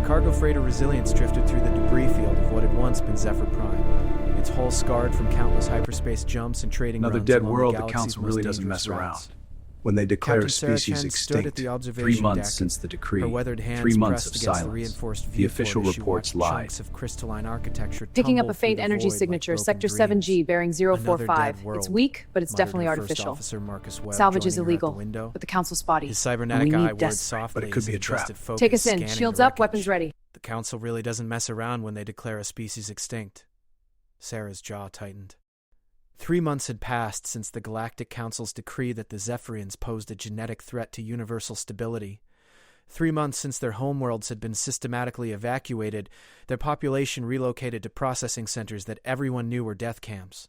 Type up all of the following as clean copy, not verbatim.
cargo freighter Resilience drifted through the debris field of what had once been Zephyr Prime, its hull scarred from countless hyperspace jumps and trading Another runs dead along world. the The galaxy's council most really doesn't dangerous mess routes. around. When they declare Captain a Sarah species Chen stood at extinct, the observation 3 months deck, since the decree, her weathered hands 3 months pressed of against the silence. reinforced The official viewport as she reports watched lie. chunks of crystalline architecture Picking up tumble a faint through the energy void like signature, broken Sector dreams. 7G, bearing Another 045. dead world, It's weak, but it's muttered definitely her first artificial. officer, Marcus Webb, Salvage is joining her at the illegal, window. but the council's spotty. His And cybernetic we eye need whirred desperate. softly But it could as be he a trap. adjusted focus, Take us in. scanning Shields the up, wreckage. weapons ready. The council really doesn't mess around when they declare a species extinct. Sarah's jaw tightened. 3 months had passed since the Galactic Council's decree that the Zephyrians posed a genetic threat to universal stability. 3 months since their homeworlds had been systematically evacuated, their population relocated to processing centers that everyone knew were death camps.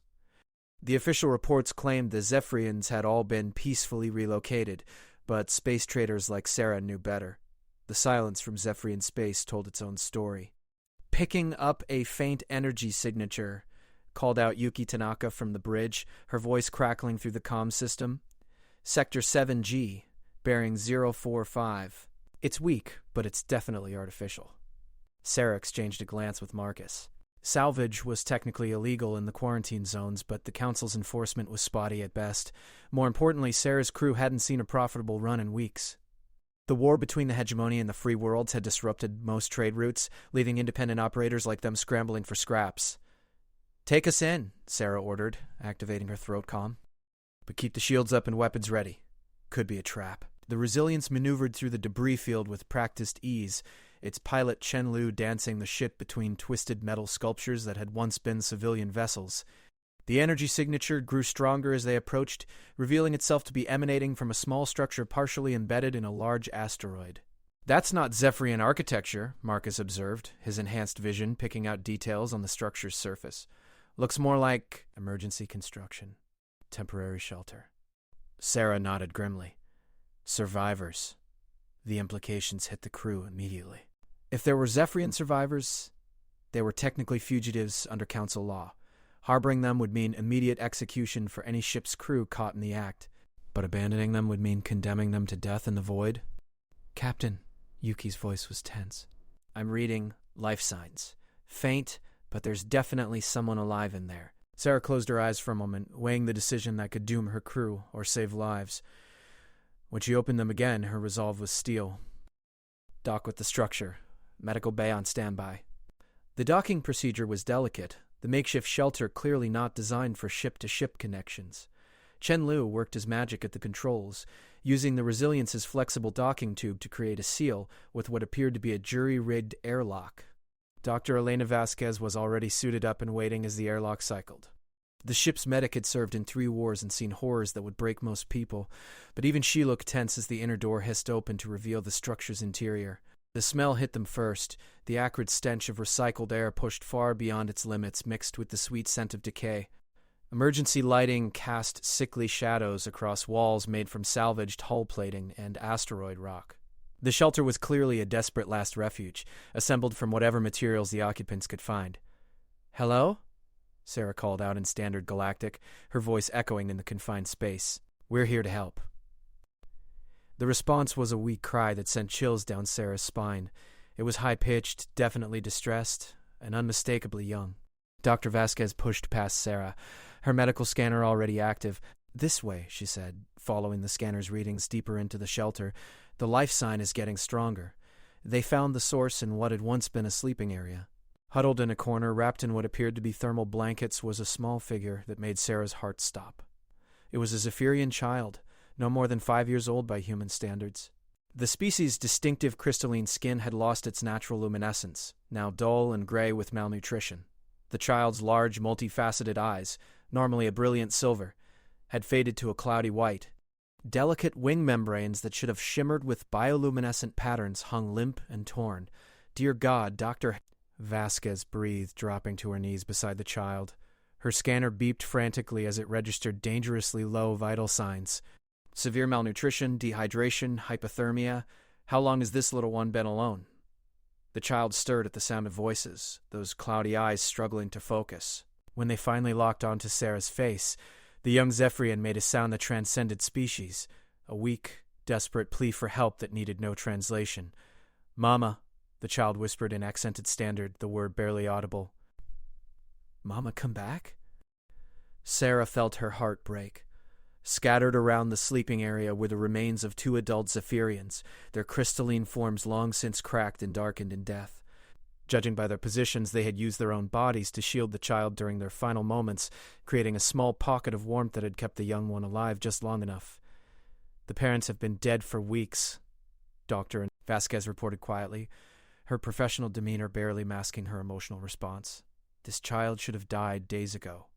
The official reports claimed the Zephyrians had all been peacefully relocated, but space traders like Sarah knew better. The silence from Zephyrian space told its own story. Picking up a faint energy signature, called out Yuki Tanaka from the bridge, her voice crackling through the comm system. Sector 7G, bearing 045. It's weak, but it's definitely artificial. Sarah exchanged a glance with Marcus. Salvage was technically illegal in the quarantine zones, but the Council's enforcement was spotty at best. More importantly, Sarah's crew hadn't seen a profitable run in weeks. The war between the hegemony and the free worlds had disrupted most trade routes, leaving independent operators like them scrambling for scraps. "Take us in," Sarah ordered, activating her throat comm. "But keep the shields up and weapons ready. Could be a trap." The Resilience maneuvered through the debris field with practiced ease, its pilot Chen Lu dancing the ship between twisted metal sculptures that had once been civilian vessels. The energy signature grew stronger as they approached, revealing itself to be emanating from a small structure partially embedded in a large asteroid. "That's not Zephyrian architecture," Marcus observed, his enhanced vision picking out details on the structure's surface. "Looks more like emergency construction. Temporary shelter." Sarah nodded grimly. Survivors. The implications hit the crew immediately. If there were Zephyrian survivors, they were technically fugitives under Council law. Harboring them would mean immediate execution for any ship's crew caught in the act, but abandoning them would mean condemning them to death in the void. "Captain," Yuki's voice was tense. "I'm reading life signs. Faint, but there's definitely someone alive in there." Sarah closed her eyes for a moment, weighing the decision that could doom her crew or save lives. When she opened them again, her resolve was steel. "Dock with the structure. Medical bay on standby." The docking procedure was delicate, the makeshift shelter clearly not designed for ship-to-ship connections. Chen Lu worked his magic at the controls, using the Resilience's flexible docking tube to create a seal with what appeared to be a jury-rigged airlock. Dr. Elena Vasquez was already suited up and waiting as the airlock cycled. The ship's medic had served in 3 wars and seen horrors that would break most people, but even she looked tense as the inner door hissed open to reveal the structure's interior. The smell hit them first, the acrid stench of recycled air pushed far beyond its limits, mixed with the sweet scent of decay. Emergency lighting cast sickly shadows across walls made from salvaged hull plating and asteroid rock. The shelter was clearly a desperate last refuge, assembled from whatever materials the occupants could find. "Hello?" Sarah called out in Standard Galactic, her voice echoing in the confined space. "We're here to help." The response was a weak cry that sent chills down Sarah's spine. It was high-pitched, definitely distressed, and unmistakably young. Dr. Vasquez pushed past Sarah, her medical scanner already active. "This way," she said, following the scanner's readings deeper into the shelter. "The life sign is getting stronger." They found the source in what had once been a sleeping area. Huddled in a corner, wrapped in what appeared to be thermal blankets, was a small figure that made Sarah's heart stop. It was a Zephyrian child, no more than 5 years old by human standards. The species' distinctive crystalline skin had lost its natural luminescence, now dull and gray with malnutrition. The child's large, multifaceted eyes, normally a brilliant silver, had faded to a cloudy white. Delicate wing membranes that should have shimmered with bioluminescent patterns hung limp and torn. "Dear God, Dr. Vasquez breathed, dropping to her knees beside the child. Her scanner beeped frantically as it registered dangerously low vital signs. Severe malnutrition, dehydration, hypothermia. How long has this little one been alone? The child stirred at the sound of voices, those cloudy eyes struggling to focus. When they finally locked onto Sarah's face, the young Zephyrian made a sound that transcended species, a weak, desperate plea for help that needed no translation. "Mama," The child whispered in accented standard, the word barely audible. "Mama, come back?" Sarah felt her heart break. Scattered around the sleeping area were the remains of 2 adult Zephyrians, their crystalline forms long since cracked and darkened in death. Judging by their positions, they had used their own bodies to shield the child during their final moments, creating a small pocket of warmth that had kept the young one alive just long enough. "The parents have been dead for weeks," Dr. Vasquez reported quietly, her professional demeanor barely masking her emotional response. "This child should have died days ago."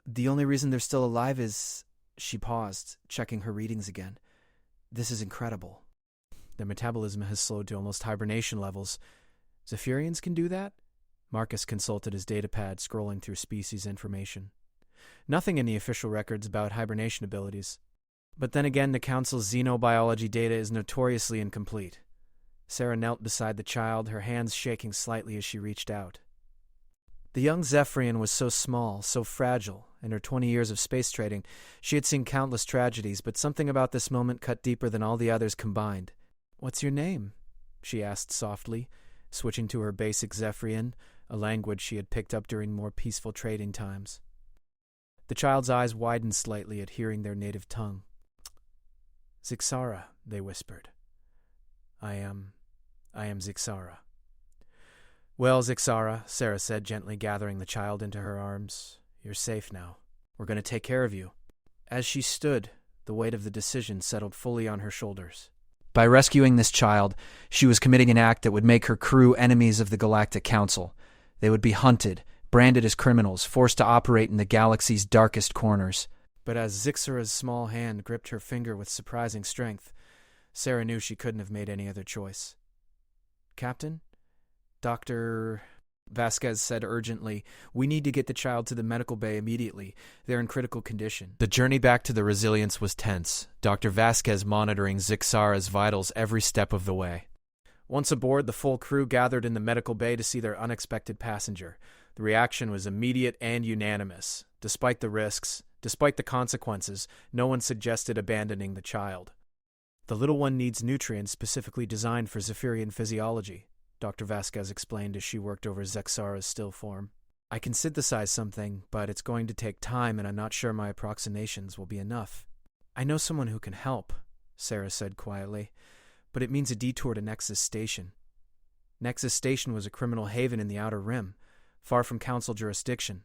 "The only reason they're still alive is..." She paused, checking her readings again. "This is incredible. Their metabolism has slowed to almost hibernation levels. Zephyrians can do that?" Marcus consulted his datapad, scrolling through species information. Nothing in the official records about hibernation abilities. But then again, the Council's xenobiology data is notoriously incomplete. Sarah knelt beside the child, her hands shaking slightly as she reached out. The young Zephyrian was so small, so fragile. In her 20 years of space trading, she had seen countless tragedies, but something about this moment cut deeper than all the others combined. "What's your name?" she asked softly, switching to her basic Zephyrian, a language she had picked up during more peaceful trading times. The child's eyes widened slightly at hearing their native tongue. "Zixara," they whispered. I am Zixara." "Well, Zixara," Sarah said, gently gathering the child into her arms, "you're safe now. We're going to take care of you." As she stood, the weight of the decision settled fully on her shoulders. By rescuing this child, she was committing an act that would make her crew enemies of the Galactic Council. They would be hunted, branded as criminals, forced to operate in the galaxy's darkest corners. But as Zixara's small hand gripped her finger with surprising strength, Sarah knew she couldn't have made any other choice. "Captain? Dr. Vasquez said urgently, "We need to get the child to the medical bay immediately. They're in critical condition." The journey back to the Resilience was tense, Dr. Vasquez monitoring Zixara's vitals every step of the way. Once aboard, the full crew gathered in the medical bay to see their unexpected passenger. The reaction was immediate and unanimous. Despite the risks, despite the consequences, no one suggested abandoning the child. "The little one needs nutrients specifically designed for Zephyrian physiology," Dr. Vasquez explained as she worked over Zixara's still form. "I can synthesize something, but it's going to take time, and I'm not sure my approximations will be enough." "I know someone who can help," Sarah said quietly, "but it means a detour to Nexus Station." Nexus Station was a criminal haven in the Outer Rim, far from Council jurisdiction.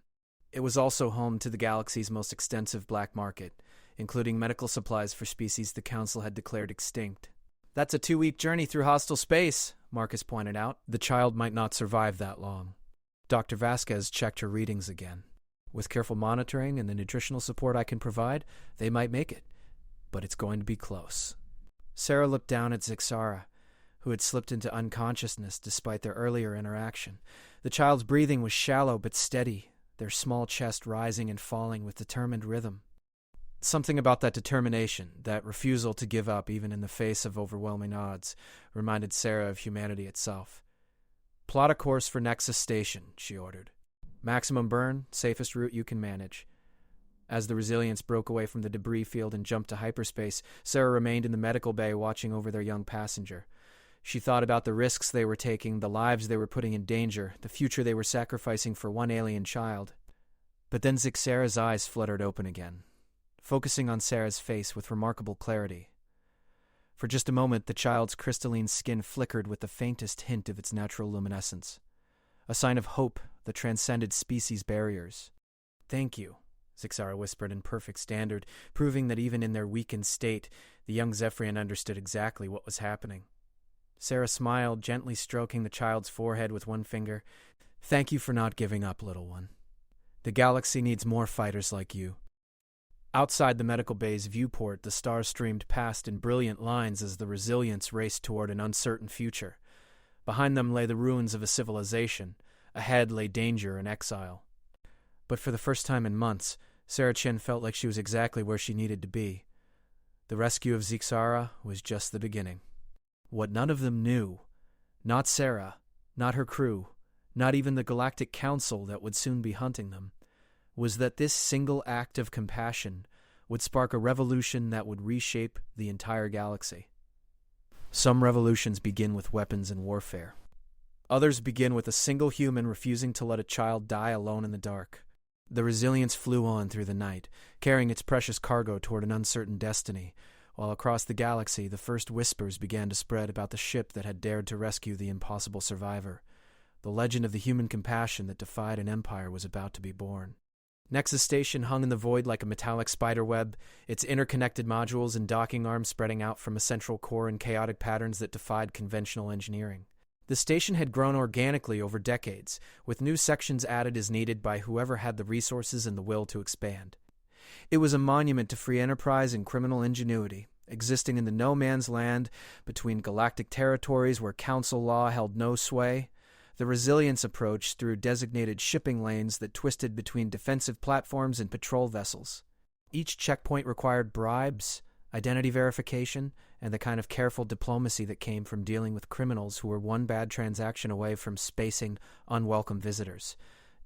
It was also home to the galaxy's most extensive black market, including medical supplies for species the Council had declared extinct. "That's a 2-week journey through hostile space," Marcus pointed out. "The child might not survive that long." Dr. Vasquez checked her readings again. "With careful monitoring and the nutritional support I can provide, they might make it. But it's going to be close." Sarah looked down at Zixara, who had slipped into unconsciousness despite their earlier interaction. The child's breathing was shallow but steady, their small chest rising and falling with determined rhythm. Something about that determination, that refusal to give up even in the face of overwhelming odds, reminded Sarah of humanity itself. "Plot a course for Nexus Station," she ordered. "Maximum burn, safest route you can manage." As the Resilience broke away from the debris field and jumped to hyperspace, Sarah remained in the medical bay watching over their young passenger. She thought about the risks they were taking, the lives they were putting in danger, the future they were sacrificing for one alien child. But then Zixara's eyes fluttered open again, focusing on Sarah's face with remarkable clarity. For just a moment, the child's crystalline skin flickered with the faintest hint of its natural luminescence, a sign of hope that transcended species barriers. "Thank you," Zixara whispered in perfect standard, proving that even in their weakened state, the young Zephyrian understood exactly what was happening. Sarah smiled, gently stroking the child's forehead with one finger. "Thank you for not giving up, little one. The galaxy needs more fighters like you." Outside the medical bay's viewport, the stars streamed past in brilliant lines as the Resilience raced toward an uncertain future. Behind them lay the ruins of a civilization. Ahead lay danger and exile. But for the first time in months, Sarah Chin felt like she was exactly where she needed to be. The rescue of Zixara was just the beginning. What none of them knew, not Sarah, not her crew, not even the Galactic Council that would soon be hunting them, was that this single act of compassion would spark a revolution that would reshape the entire galaxy. Some revolutions begin with weapons and warfare. Others begin with a single human refusing to let a child die alone in the dark. The Resilience flew on through the night, carrying its precious cargo toward an uncertain destiny, while across the galaxy the first whispers began to spread about the ship that had dared to rescue the impossible survivor. The legend of the human compassion that defied an empire was about to be born. Nexus Station hung in the void like a metallic spiderweb, its interconnected modules and docking arms spreading out from a central core in chaotic patterns that defied conventional engineering. The station had grown organically over decades, with new sections added as needed by whoever had the resources and the will to expand. It was a monument to free enterprise and criminal ingenuity, existing in the no-man's land between galactic territories where council law held no sway. The Resilience approached through designated shipping lanes that twisted between defensive platforms and patrol vessels. Each checkpoint required bribes, identity verification, and the kind of careful diplomacy that came from dealing with criminals who were one bad transaction away from spacing unwelcome visitors.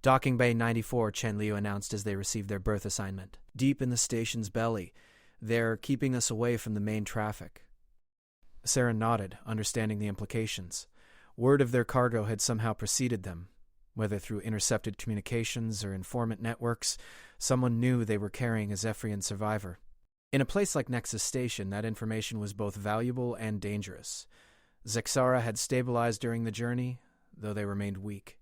Docking Bay 94, Chen Liu announced as they received their berth assignment. Deep in the station's belly, they're keeping us away from the main traffic. Sarah nodded, understanding the implications. Word of their cargo had somehow preceded them. Whether through intercepted communications or informant networks, someone knew they were carrying a Zephyrian survivor. In a place like Nexus Station, that information was both valuable and dangerous. Zexara had stabilized during the journey, though they remained weak.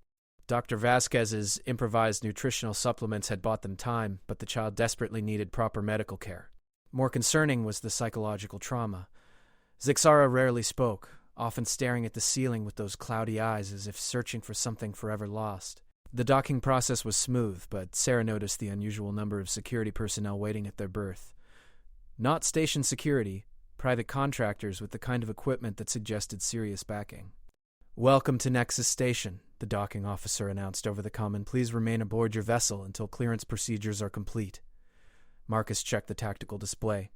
Dr. Vasquez's improvised nutritional supplements had bought them time, but the child desperately needed proper medical care. More concerning was the psychological trauma. Zexara rarely spoke, often staring at the ceiling with those cloudy eyes as if searching for something forever lost. The docking process was smooth, but Sarah noticed the unusual number of security personnel waiting at their berth. Not station security, private contractors with the kind of equipment that suggested serious backing. "Welcome to Nexus Station," the docking officer announced over the comm. "Please remain aboard your vessel until clearance procedures are complete." Marcus checked the tactical display.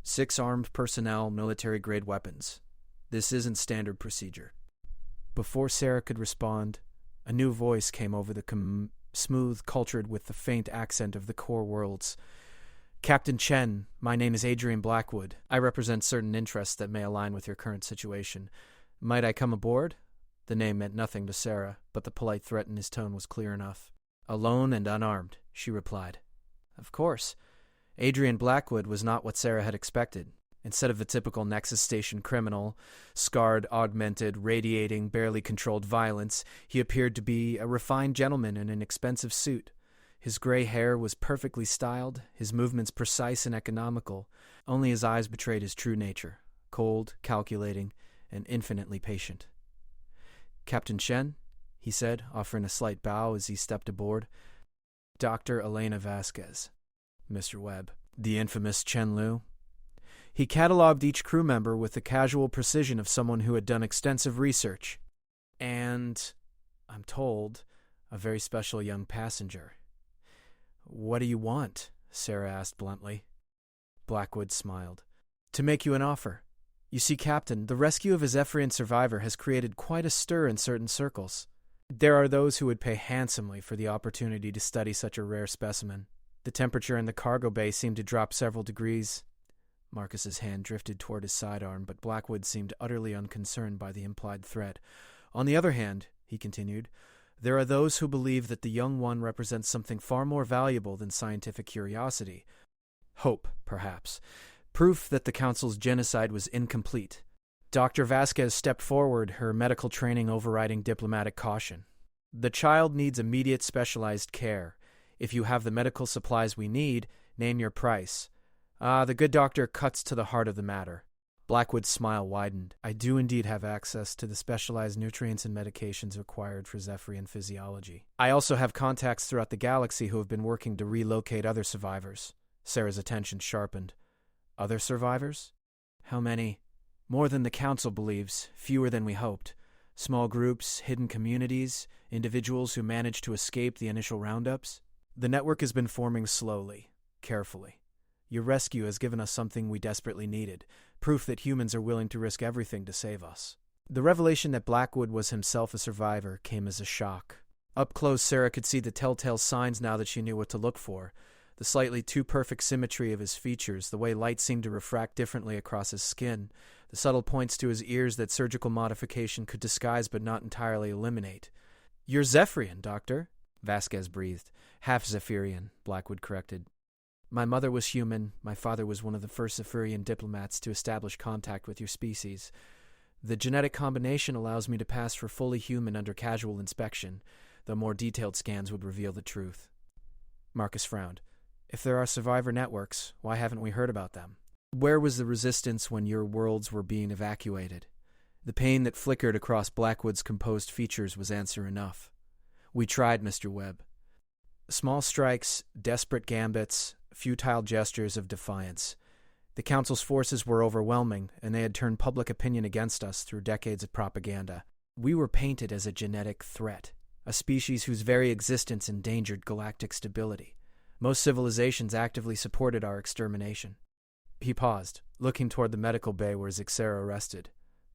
6 armed personnel, military-grade weapons. This isn't standard procedure. Before Sarah could respond, a new voice came over the smooth, cultured with the faint accent of the core worlds. "Captain Chen, my name is Adrian Blackwood. I represent certain interests that may align with your current situation. Might I come aboard?" The name meant nothing to Sarah, but the polite threat in his tone was clear enough. "Alone and unarmed," she replied. Of course. Adrian Blackwood was not what Sarah had expected. Instead of the typical Nexus Station criminal, scarred, augmented, radiating, barely controlled violence, he appeared to be a refined gentleman in an expensive suit. His gray hair was perfectly styled, his movements precise and economical. Only his eyes betrayed his true nature, cold, calculating, and infinitely patient. "Captain Chen," he said, offering a slight bow as he stepped aboard. "Dr. Elena Vasquez, Mr. Webb." The infamous Chen Liu. He catalogued each crew member with the casual precision of someone who had done extensive research. "And, I'm told, a very special young passenger." "What do you want?" Sarah asked bluntly. Blackwood smiled. "To make you an offer. You see, Captain, the rescue of a Zephyrian survivor has created quite a stir in certain circles. There are those who would pay handsomely for the opportunity to study such a rare specimen." The temperature in the cargo bay seemed to drop several degrees. Marcus's hand drifted toward his sidearm, but Blackwood seemed utterly unconcerned by the implied threat. "On the other hand," he continued, "there are those who believe that the young one represents something far more valuable than scientific curiosity. Hope, perhaps. Proof that the Council's genocide was incomplete." Dr. Vasquez stepped forward, her medical training overriding diplomatic caution. "The child needs immediate specialized care. If you have the medical supplies we need, name your price." The good doctor cuts to the heart of the matter. Blackwood's smile widened. "I do indeed have access to the specialized nutrients and medications required for Zephyrian physiology. I also have contacts throughout the galaxy who have been working to relocate other survivors." Sarah's attention sharpened. "Other survivors? How many?" "More than the Council believes, fewer than we hoped. Small groups, hidden communities, individuals who managed to escape the initial roundups. The network has been forming slowly, carefully. Your rescue has given us something we desperately needed, proof that humans are willing to risk everything to save us." The revelation that Blackwood was himself a survivor came as a shock. Up close, Sarah could see the telltale signs now that she knew what to look for. The slightly too perfect symmetry of his features, the way light seemed to refract differently across his skin, the subtle points to his ears that surgical modification could disguise but not entirely eliminate. "You're Zephyrian, Doctor," Vasquez breathed. "Half Zephyrian," Blackwood corrected. "My mother was human. My father was one of the first Zephyrian diplomats to establish contact with your species. The genetic combination allows me to pass for fully human under casual inspection, though more detailed scans would reveal the truth." Marcus frowned. "If there are survivor networks, why haven't we heard about them? Where was the resistance when your worlds were being evacuated?" The pain that flickered across Blackwood's composed features was answer enough. "We tried, Mr. Webb. Small strikes, desperate gambits, futile gestures of defiance. The Council's forces were overwhelming, and they had turned public opinion against us through decades of propaganda. We were painted as a genetic threat, a species whose very existence endangered galactic stability. Most civilizations actively supported our extermination." He paused, looking toward the medical bay where Zixara rested.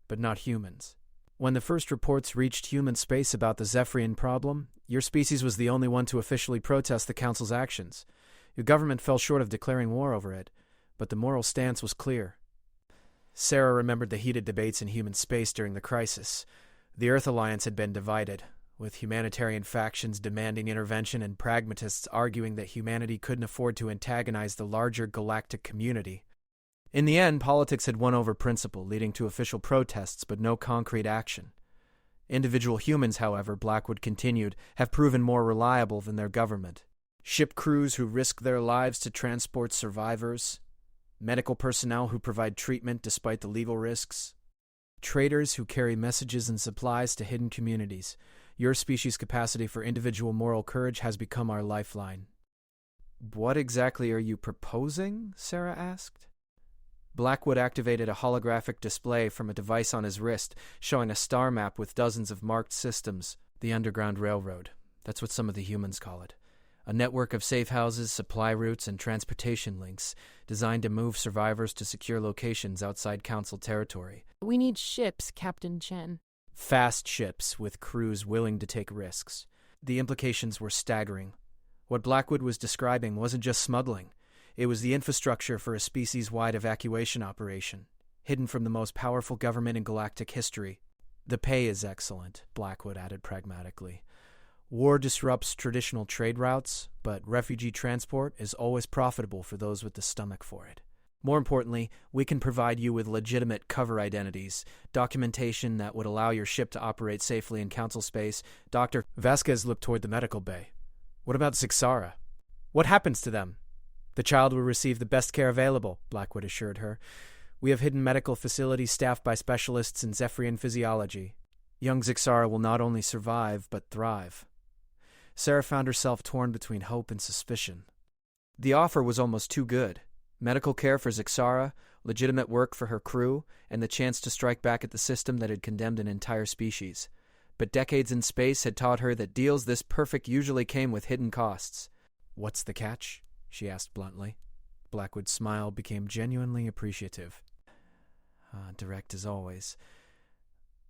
"But not humans. When the first reports reached human space about the Zephyrian problem, your species was the only one to officially protest the Council's actions. Your government fell short of declaring war over it, but the moral stance was clear." Sarah remembered the heated debates in human space during the crisis. The Earth Alliance had been divided, with humanitarian factions demanding intervention and pragmatists arguing that humanity couldn't afford to antagonize the larger galactic community. In the end, politics had won over principle, leading to official protests but no concrete action. Individual humans, however, Blackwood continued, have proven more reliable than their government. Ship crews who risk their lives to transport survivors, medical personnel who provide treatment despite the legal risks, traders who carry messages and supplies to hidden communities. Your species' capacity for individual moral courage has become our lifeline. "What exactly are you proposing?" Sarah asked. Blackwood activated a holographic display from a device on his wrist, showing a star map with dozens of marked systems. "The Underground Railroad. That's what some of the humans call it. A network of safe houses, supply routes, and transportation links designed to move survivors to secure locations outside Council territory." "We need ships, Captain Chen." "Fast ships with crews willing to take risks." The implications were staggering. What Blackwood was describing wasn't just smuggling. It was the infrastructure for a species-wide evacuation operation, hidden from the most powerful government in galactic history. "The pay is excellent," Blackwood added pragmatically. "War disrupts traditional trade routes, but refugee transport is always profitable for those with the stomach for it. More importantly, we can provide you with legitimate cover identities, documentation that would allow your ship to operate safely in Council space." Dr. Vasquez looked toward the medical bay. "What about Zixara? What happens to them?" "The child will receive the best care available," Blackwood assured her. "We have hidden medical facilities staffed by specialists in Zephyrian physiology. Young Zixara will not only survive, but thrive." Sarah found herself torn between hope and suspicion. The offer was almost too good. Medical care for Zixara, legitimate work for her crew, and the chance to strike back at the system that had condemned an entire species. But decades in space had taught her that deals this perfect usually came with hidden costs. "What's the catch?" she asked bluntly. Blackwood's smile became genuinely appreciative. Direct as always.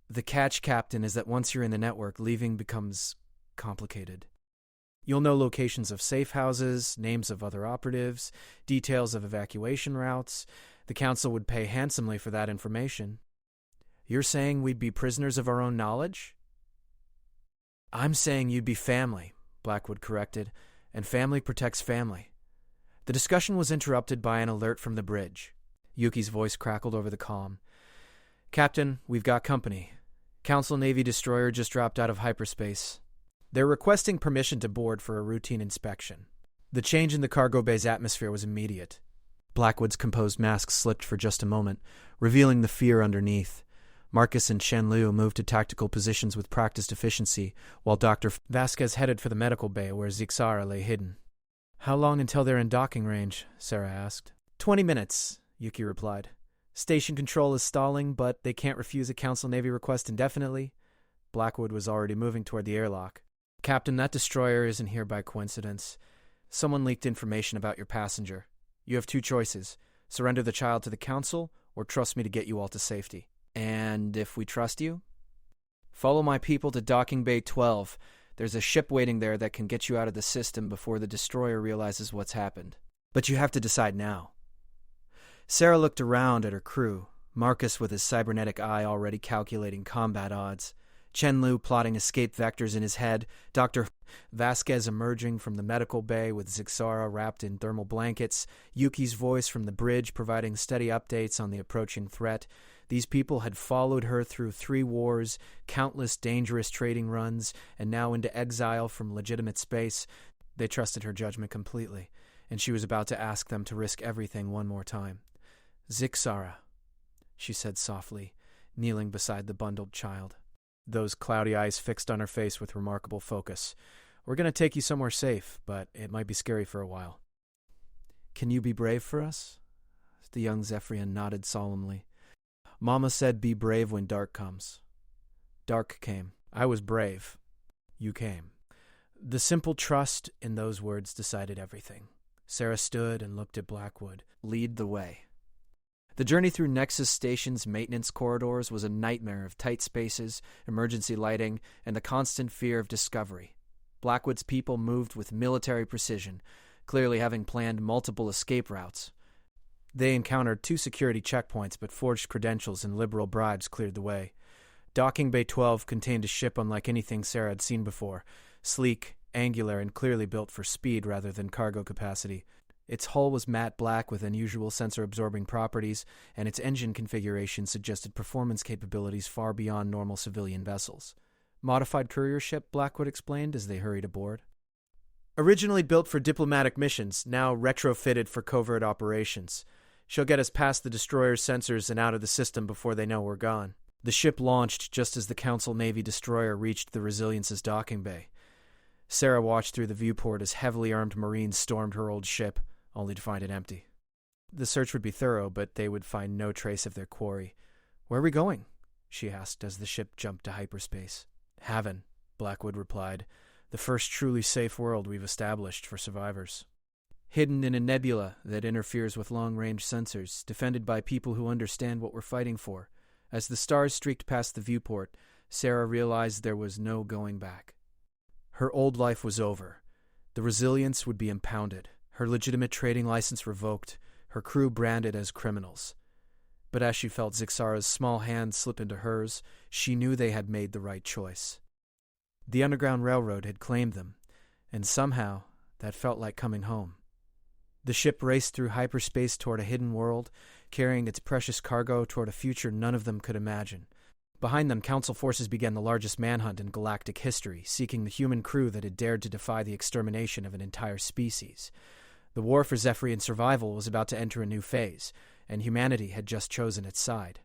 "The catch, Captain, is that once you're in the network, leaving becomes complicated. You'll know locations of safe houses, names of other operatives, details of evacuation routes. The Council would pay handsomely for that information." "You're saying we'd be prisoners of our own knowledge?" "I'm saying you'd be family," Blackwood corrected, "and family protects family." The discussion was interrupted by an alert from the bridge. Yuki's voice crackled over the comm. "Captain, we've got company. Council Navy destroyer just dropped out of hyperspace. They're requesting permission to board for a routine inspection." The change in the cargo bay's atmosphere was immediate. Blackwood's composed mask slipped for just a moment, revealing the fear underneath. Marcus and Shen Liu moved to tactical positions with practiced efficiency, while Dr. Vasquez headed for the medical bay where Zixara lay hidden. "How long until they're in docking range?" Sarah asked. 20 minutes, Yuki replied. "Station control is stalling, but they can't refuse a Council Navy request indefinitely." Blackwood was already moving toward the airlock. "Captain, that destroyer isn't here by coincidence. Someone leaked information about your passenger. You have two choices: surrender the child to the Council, or trust me to get you all to safety." "And if we trust you?" "Follow my people to Docking Bay 12. There's a ship waiting there that can get you out of the system before the destroyer realizes what's happened. But you have to decide now." Sarah looked around at her crew. Marcus with his cybernetic eye already calculating combat odds, Chen-Lu plotting escape vectors in his head, Dr. Vasquez emerging from the medical bay with Zixara wrapped in thermal blankets, Yuki's voice from the bridge providing steady updates on the approaching threat. These people had followed her through 3 wars, countless dangerous trading runs, and now into exile from legitimate space. They trusted her judgment completely, and she was about to ask them to risk everything one more time. "Zixara," she said softly, kneeling beside the bundled child, those cloudy eyes fixed on her face with remarkable focus. "We're going to take you somewhere safe, but it might be scary for a while." "Can you be brave for us?" The young Zephyrian nodded solemnly. "Mama said be brave when dark comes." Dark came. I was brave. You came. The simple trust in those words decided everything. Sarah stood and looked at Blackwood. "Lead the way." The journey through Nexus Station's maintenance corridors was a nightmare of tight spaces, emergency lighting, and the constant fear of discovery. Blackwood's people moved with military precision, clearly having planned multiple escape routes. They encountered 2 security checkpoints, but forged credentials and liberal bribes cleared the way. Docking Bay 12 contained a ship unlike anything Sarah had seen before, sleek, angular, and clearly built for speed rather than cargo capacity. Its hull was matte black with unusual sensor-absorbing properties, and its engine configuration suggested performance capabilities far beyond normal civilian vessels. "Modified courier ship," Blackwood explained as they hurried aboard. "Originally built for diplomatic missions, now retrofitted for covert operations. She'll get us past the destroyer's sensors and out of the system before they know we're gone." The ship launched just as the Council Navy destroyer reached the Resilience's docking bay. Sarah watched through the viewport as heavily armed Marines stormed her old ship, only to find it empty. The search would be thorough, but they would find no trace of their quarry. "Where are we going?" she asked as the ship jumped to hyperspace. "Haven," Blackwood replied. "The first truly safe world we've established for survivors. Hidden in a nebula that interferes with long-range sensors, defended by people who understand what we're fighting for." As the stars streaked past the viewport, Sarah realized there was no going back. Her old life was over. The Resilience would be impounded, her legitimate trading license revoked, her crew branded as criminals. But as she felt Zixara's small hand slip into hers, she knew they had made the right choice. The Underground Railroad had claimed them, and somehow that felt like coming home. The ship raced through hyperspace toward a hidden world, carrying its precious cargo toward a future none of them could imagine. Behind them, Council forces began the largest manhunt in galactic history, seeking the human crew that had dared to defy the extermination of an entire species. The war for Zephyrian survival was about to enter a new phase, and humanity had just chosen its side.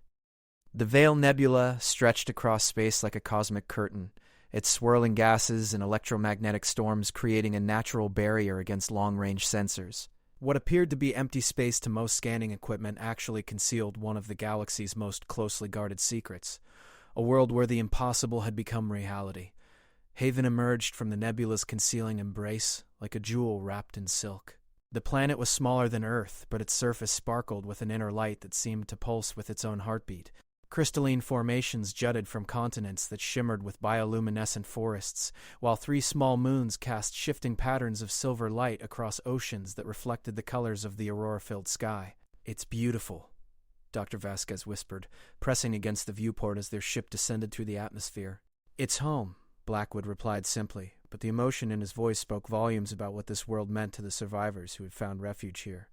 The Veil Nebula stretched across space like a cosmic curtain, its swirling gases and electromagnetic storms creating a natural barrier against long-range sensors. What appeared to be empty space to most scanning equipment actually concealed one of the galaxy's most closely guarded secrets, a world where the impossible had become reality. Haven emerged from the nebula's concealing embrace like a jewel wrapped in silk. The planet was smaller than Earth, but its surface sparkled with an inner light that seemed to pulse with its own heartbeat. Crystalline formations jutted from continents that shimmered with bioluminescent forests, while 3 small moons cast shifting patterns of silver light across oceans that reflected the colors of the aurora-filled sky. "It's beautiful," Dr. Vasquez whispered, pressing against the viewport as their ship descended through the atmosphere. "It's home," Blackwood replied simply, but the emotion in his voice spoke volumes about what this world meant to the survivors who had found refuge here.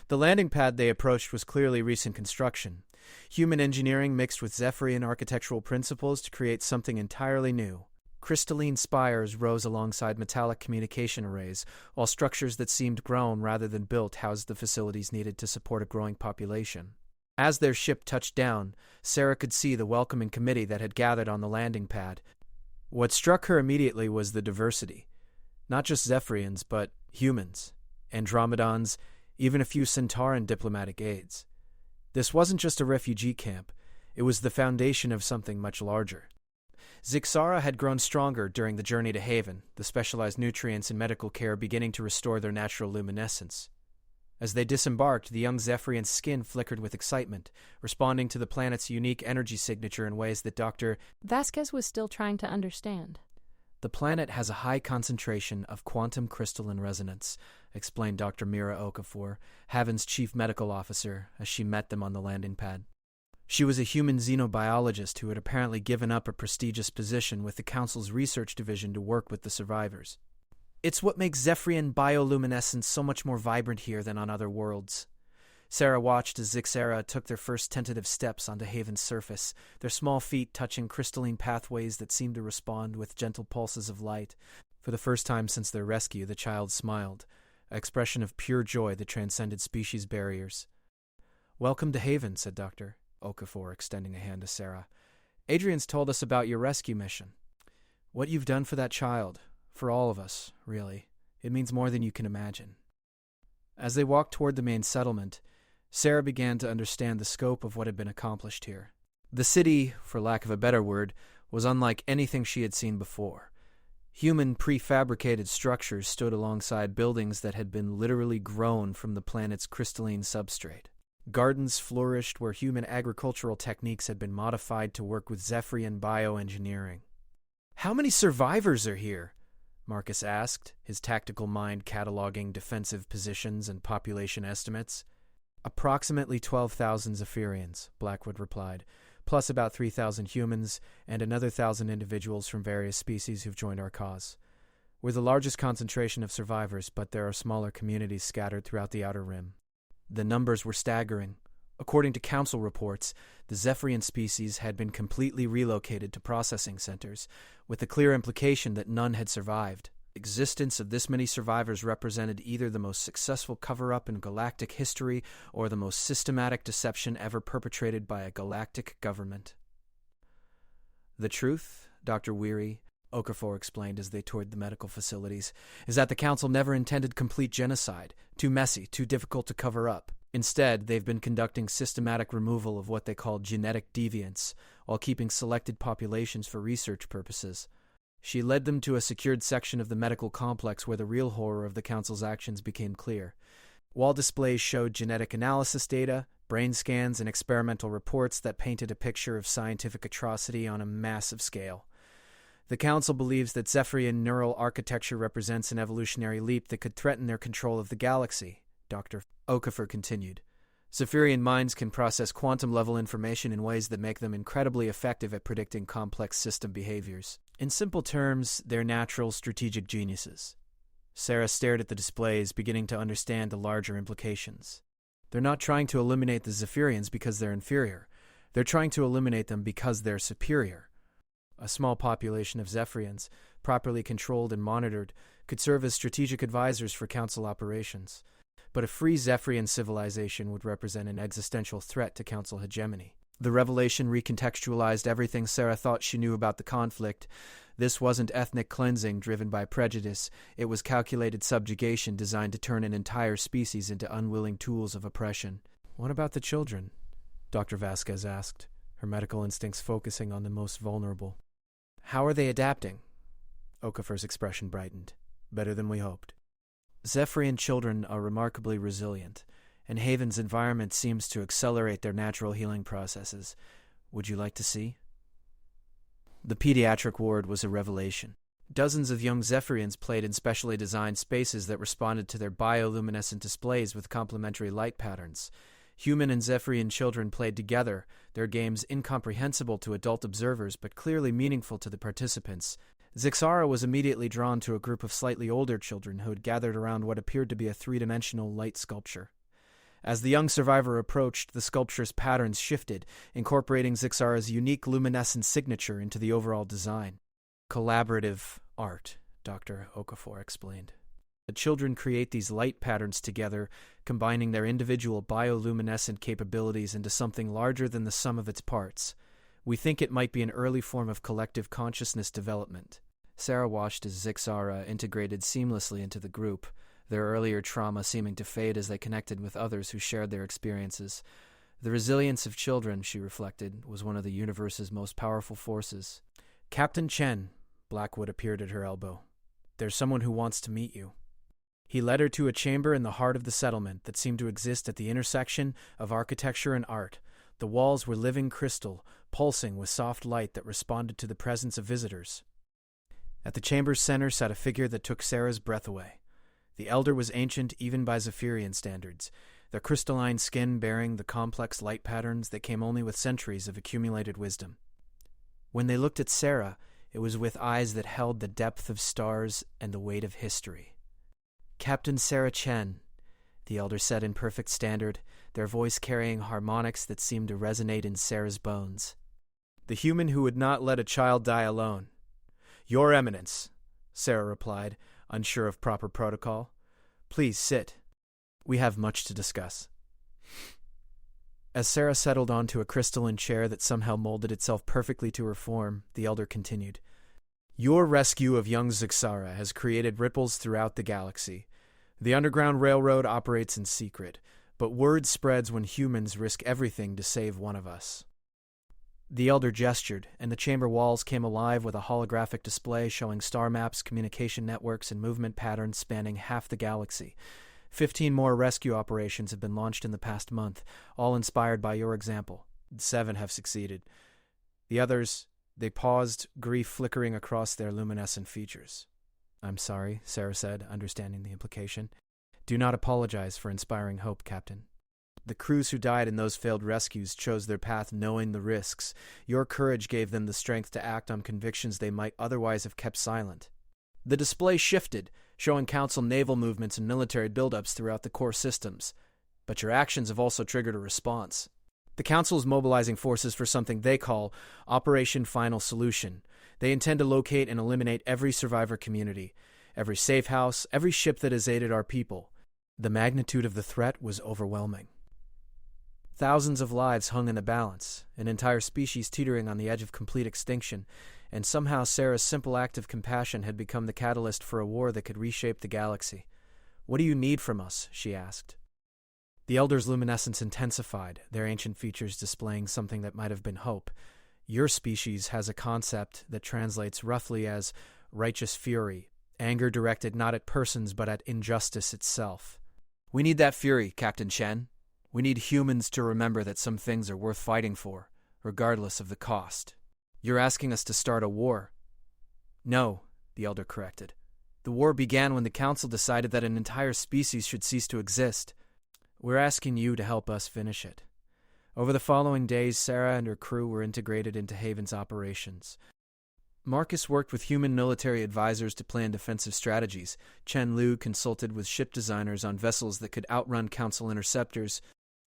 The landing pad they approached was clearly recent construction. Human engineering mixed with Zephyrian architectural principles to create something entirely new. Crystalline spires rose alongside metallic communication arrays, while structures that seemed grown rather than built housed the facilities needed to support a growing population. As their ship touched down, Sarah could see the welcoming committee that had gathered on the landing pad. What struck her immediately was the diversity. Not just Zephyrians, but humans, Andromedans, even a few Centauran diplomatic aides. This wasn't just a refugee camp. It was the foundation of something much larger. Zixara had grown stronger during the journey to Haven, the specialized nutrients and medical care beginning to restore their natural luminescence. As they disembarked, the young Zephyrian's skin flickered with excitement, responding to the planet's unique energy signature in ways that Dr. Vasquez was still trying to understand. "The planet has a high concentration of quantum crystalline resonance, explained Dr. Mira Okafor, Haven's chief medical officer, as she met them on the landing pad. She was a human xenobiologist who had apparently given up a prestigious position with the Council's research division to work with the survivors. "It's what makes Zephyrian bioluminescence so much more vibrant here than on other worlds." Sarah watched as Zixara took their first tentative steps onto Haven's surface, their small feet touching crystalline pathways that seemed to respond with gentle pulses of light. For the first time since their rescue, the child smiled, an expression of pure joy that transcended species barriers. "Welcome to Haven," said Dr. Okafor, extending a hand to Sarah. "Adrian's told us about your rescue mission. What you've done for that child, for all of us, really. It means more than you can imagine." As they walked toward the main settlement, Sarah began to understand the scope of what had been accomplished here. The city, for lack of a better word, was unlike anything she had seen before. Human prefabricated structures stood alongside buildings that had been literally grown from the planet's crystalline substrate. Gardens flourished where human agricultural techniques had been modified to work with Zephyrian bioengineering. "How many survivors are here?" Marcus asked, his tactical mind cataloging defensive positions and population estimates. "Approximately 12,000 Zephyrians," Blackwood replied, "plus about 3,000 humans and another 1,000 individuals from various species who've joined our cause. We're the largest concentration of survivors, but there are smaller communities scattered throughout the Outer Rim." The numbers were staggering. According to Council reports, the Zephyrian species had been completely relocated to processing centers, with the clear implication that none had survived. Existence of this many survivors represented either the most successful cover-up in galactic history or the most systematic deception ever perpetrated by a galactic government. "The truth, Dr. Weary," Okafor explained as they toured the medical facilities, "is that the Council never intended complete genocide, too messy, too difficult to cover up. Instead, they've been conducting systematic removal of what they call genetic deviants, while keeping selected populations for research purposes." She led them to a secured section of the medical complex where the real horror of the Council's actions became clear. Wall displays showed genetic analysis data, brain scans, and experimental reports that painted a picture of scientific atrocity on a massive scale. "The Council believes that Zephyrian neural architecture represents an evolutionary leap that could threaten their control of the galaxy," Dr. Okafor continued. "Zephyrian minds can process quantum-level information in ways that make them incredibly effective at predicting complex system behaviors. In simple terms, they're natural strategic geniuses." Sarah stared at the displays, beginning to understand the larger implications. They're not trying to eliminate the Zephyrians because they're inferior. They're trying to eliminate them because they're superior. A small population of Zephyrians, properly controlled and monitored, could serve as strategic advisors for Council operations. But a free Zephyrian civilization would represent an existential threat to Council hegemony. The revelation recontextualized everything Sarah thought she knew about the conflict. This wasn't ethnic cleansing driven by prejudice. It was calculated subjugation designed to turn an entire species into unwilling tools of oppression. "What about the children?" Dr. Vasquez asked, her medical instincts focusing on the most vulnerable. "How are they adapting?" Okafor's expression brightened. "Better than we hoped. Zephyrian children are remarkably resilient, and Haven's environment seems to accelerate their natural healing processes. Would you like to see?" The pediatric ward was a revelation. Dozens of young Zephyrians played in specially designed spaces that responded to their bioluminescent displays with complementary light patterns. Human and Zephyrian children played together, their games incomprehensible to adult observers but clearly meaningful to the participants. Zixara was immediately drawn to a group of slightly older children who had gathered around what appeared to be a three-dimensional light sculpture. As the young survivor approached, the sculpture's patterns shifted, incorporating Zixara's unique luminescent signature into the overall design. "Collaborative art," Dr. Okafor explained. "The children create these light patterns together, combining their individual bioluminescent capabilities into something larger than the sum of its parts. We think it might be an early form of collective consciousness development." Sarah watched as Zixara integrated seamlessly into the group, their earlier trauma seeming to fade as they connected with others who shared their experiences. The resilience of children, she reflected, was one of the universe's most powerful forces. "Captain Chen," Blackwood appeared at her elbow. "There's someone who wants to meet you." He led her to a chamber in the heart of the settlement that seemed to exist at the intersection of architecture and art. The walls were living crystal, pulsing with soft light that responded to the presence of visitors. At the chamber's center sat a figure that took Sarah's breath away. The Elder was ancient even by Zephyrian standards, their crystalline skin bearing the complex light patterns that came only with centuries of accumulated wisdom. When they looked at Sarah, it was with eyes that held the depth of stars and the weight of history. "Captain Sarah Chen," the Elder said in perfect standard, their voice carrying harmonics that seemed to resonate in Sarah's bones. "The human who would not let a child die alone." "Your Eminence," Sarah replied, unsure of proper protocol. "Please sit. We have much to discuss." As Sarah settled onto a crystalline chair that somehow molded itself perfectly to her form, the Elder continued. "Your rescue of young Zixara has created ripples throughout the galaxy. The Underground Railroad operates in secret, but word spreads when humans risk everything to save one of us." The Elder gestured, and the chamber walls came alive with a holographic display showing star maps, communication networks, and movement patterns spanning half the galaxy. 15 more rescue operations have been launched in the past month, all inspired by your example. 7 have succeeded. The others, they paused, grief flickering across their luminescent features. "I'm sorry," Sarah said, understanding the implication. "Do not apologize for inspiring hope, Captain. The crews who died in those failed rescues chose their path knowing the risks. Your courage gave them the strength to act on convictions they might otherwise have kept silent." The display shifted, showing Council naval movements and military buildups throughout the core systems. "But your actions have also triggered a response. The Council is mobilizing forces for something they call Operation Final Solution. They intend to locate and eliminate every survivor community, every safe house, every ship that has aided our people." The magnitude of the threat was overwhelming. Thousands of lives hung in the balance, an entire species teetering on the edge of complete extinction, and somehow Sarah's simple act of compassion had become the catalyst for a war that could reshape the galaxy. "What do you need from us?" she asked. The Elder's luminescence intensified, their ancient features displaying something that might have been hope. "Your species has a concept that translates roughly as righteous fury, anger directed not at persons but at injustice itself. We need that fury, Captain Chen. We need humans to remember that some things are worth fighting for, regardless of the cost." "You're asking us to start a war?" "No," the Elder corrected. "The war began when the Council decided that an entire species should cease to exist. We're asking you to help us finish it." Over the following days, Sarah and her crew were integrated into Haven's operations. Marcus worked with human military advisors to plan defensive strategies. Chen Lu consulted with ship designers on vessels that could outrun Council interceptors.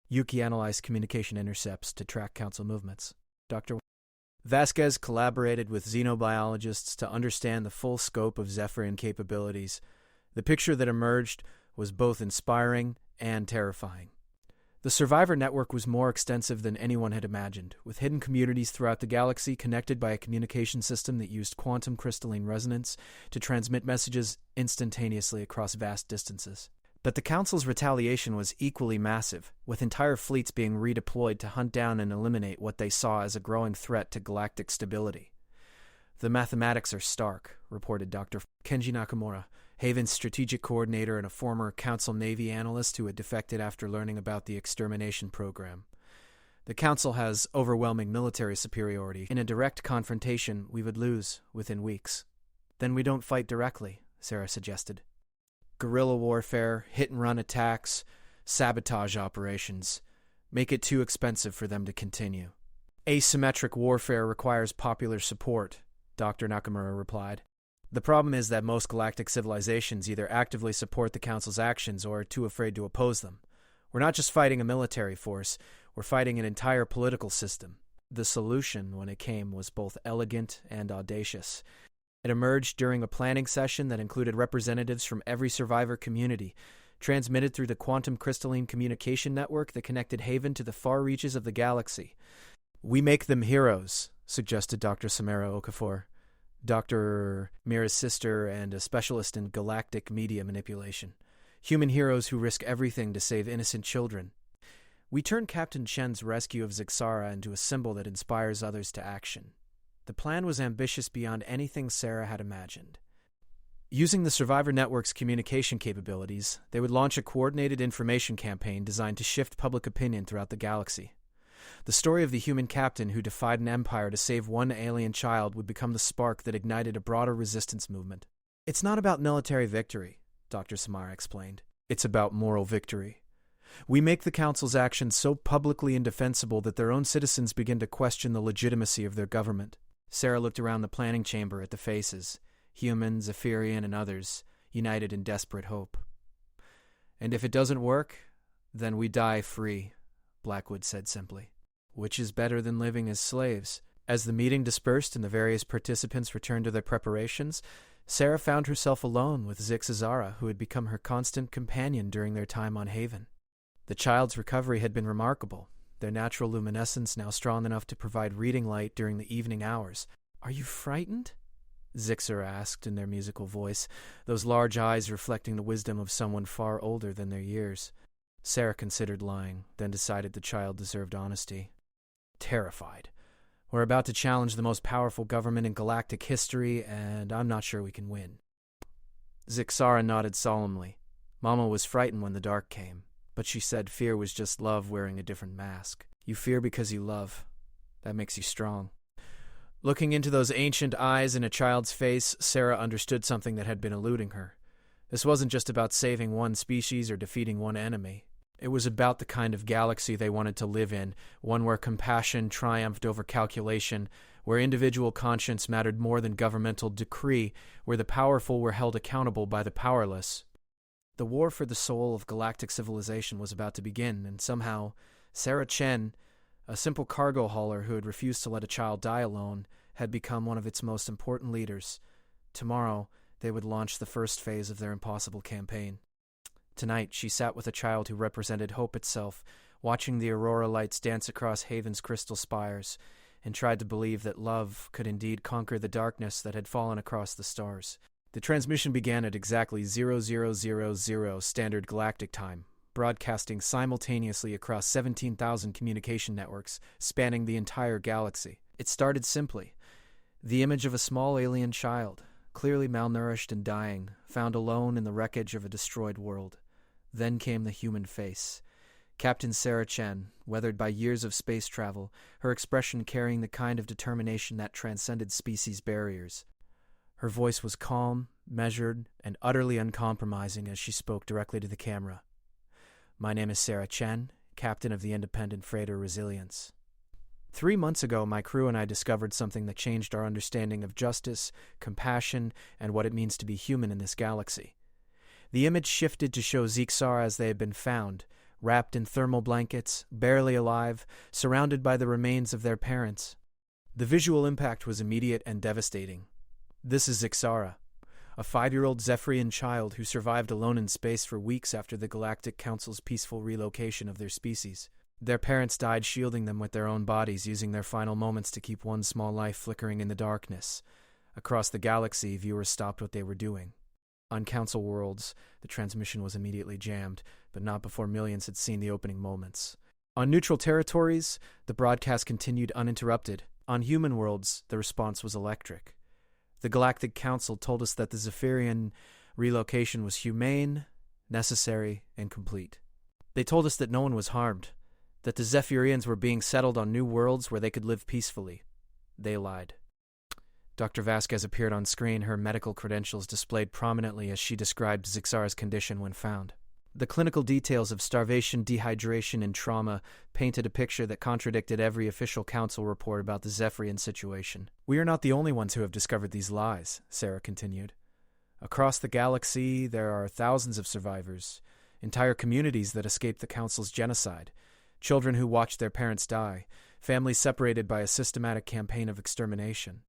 Yuki analyzed communication intercepts to track Council movements. Dr. Vasquez collaborated with xenobiologists to understand the full scope of Zephyrian capabilities. The picture that emerged was both inspiring and terrifying. The survivor network was more extensive than anyone had imagined, with hidden communities throughout the galaxy connected by a communication system that used quantum crystalline resonance to transmit messages instantaneously across vast distances. But the Council's retaliation was equally massive, with entire fleets being redeployed to hunt down and eliminate what they saw as a growing threat to galactic stability. "The mathematics are stark," reported Dr. Kenji Nakamura, Haven's strategic coordinator and a former Council Navy analyst who had defected after learning about the extermination program. "The Council has overwhelming military superiority. In a direct confrontation, we would lose within weeks." "Then we don't fight directly," Sarah suggested. "Guerrilla warfare, hit-and-run attacks, sabotage operations make it too expensive for them to continue." "Asymmetric warfare requires popular support," Dr. Nakamura replied. "The problem is that most galactic civilizations either actively support the Council's actions or are too afraid to oppose them. We're not just fighting a military force, we're fighting an entire political system." The solution, when it came, was both elegant and audacious. It emerged during a planning session that included representatives from every survivor community, transmitted through the quantum crystalline communication network that connected Haven to the far reaches of the galaxy. "We make them heroes," suggested Dr. Samara Okafor, Dr. Mira's sister and a specialist in galactic media manipulation. "Human heroes who risk everything to save innocent children. We turn Captain Chen's rescue of Zixara into a symbol that inspires others to action." The plan was ambitious beyond anything Sarah had imagined. Using the Survivor Network's communication capabilities, they would launch a coordinated information campaign designed to shift public opinion throughout the galaxy. The story of the human captain who defied an empire to save one alien child would become the spark that ignited a broader resistance movement. "It's not about military victory," Dr. Samara explained. It's about moral victory. We make the Council's actions so publicly indefensible that their own citizens begin to question the legitimacy of their government. Sarah looked around the planning chamber at the faces, human, Zephyrian, and others, united in desperate hope. And if it doesn't work, then we die free, Blackwood said simply. Which is better than living as slaves. As the meeting dispersed and the various participants returned to their preparations, Sarah found herself alone with Zixazara, who had become her constant companion during their time on Haven. The child's recovery had been remarkable, their natural luminescence now strong enough to provide reading light during the evening hours. "Are you frightened?" Zixar asked in their musical voice, those large eyes reflecting the wisdom of someone far older than their years. Sarah considered lying, then decided the child deserved honesty. "Terrified. We're about to challenge the most powerful government in galactic history, and I'm not sure we can win." Zixara nodded solemnly. Mama was frightened when the dark came, but she said fear was just love wearing a different mask. You fear because you love. That makes you strong. Looking into those ancient eyes in a child's face, Sarah understood something that had been eluding her. This wasn't just about saving one species or defeating one enemy. It was about the kind of galaxy they wanted to live in, one where compassion triumphed over calculation, where individual conscience mattered more than governmental decree, where the powerful were held accountable by the powerless. The war for the soul of galactic civilization was about to begin, and somehow, Sarah Chen, a simple cargo hauler who had refused to let a child die alone, had become one of its most important leaders. Tomorrow, they would launch the first phase of their impossible campaign. Tonight, she sat with a child who represented hope itself, watching the aurora lights dance across Haven's crystal spires, and tried to believe that love could indeed conquer the darkness that had fallen across the stars. The transmission began at exactly 0000 Standard Galactic Time, broadcasting simultaneously across 17,000 communication networks spanning the entire galaxy. It started simply. The image of a small alien child, clearly malnourished and dying, found alone in the wreckage of a destroyed world. Then came the human face. Captain Sarah Chen, weathered by years of space travel, her expression carrying the kind of determination that transcended species barriers. Her voice was calm, measured, and utterly uncompromising as she spoke directly to the camera. "My name is Sarah Chen, captain of the independent freighter Resilience. 3 months ago, my crew and I discovered something that changed our understanding of justice, compassion, and what it means to be human in this galaxy." The image shifted to show Zixar as they had been found, wrapped in thermal blankets, barely alive, surrounded by the remains of their parents. The visual impact was immediate and devastating. This is Zixara, a 5-year-old Zephyrian child who survived alone in space for weeks after the Galactic Council's peaceful relocation of their species. Their parents died shielding them with their own bodies, using their final moments to keep one small life flickering in the darkness. Across the galaxy, viewers stopped what they were doing. On Council worlds, the transmission was immediately jammed, but not before millions had seen the opening moments. On neutral territories, the broadcast continued uninterrupted. On human worlds, the response was electric. The Galactic Council told us that the Zephyrian relocation was humane, necessary, and complete. They told us that no one was harmed, that the Zephyrians were being settled on new worlds where they could live peacefully. They lied. Dr. Vasquez appeared on screen, her medical credentials displayed prominently as she described Zixara's condition when found. The clinical details of starvation, dehydration, and trauma painted a picture that contradicted every official council report about the Zephyrian situation. "We are not the only ones who have discovered these lies," Sarah continued. "Across the galaxy, there are thousands of survivors, entire communities that escaped the Council's genocide, children who watched their parents die, families separated by a systematic campaign of extermination."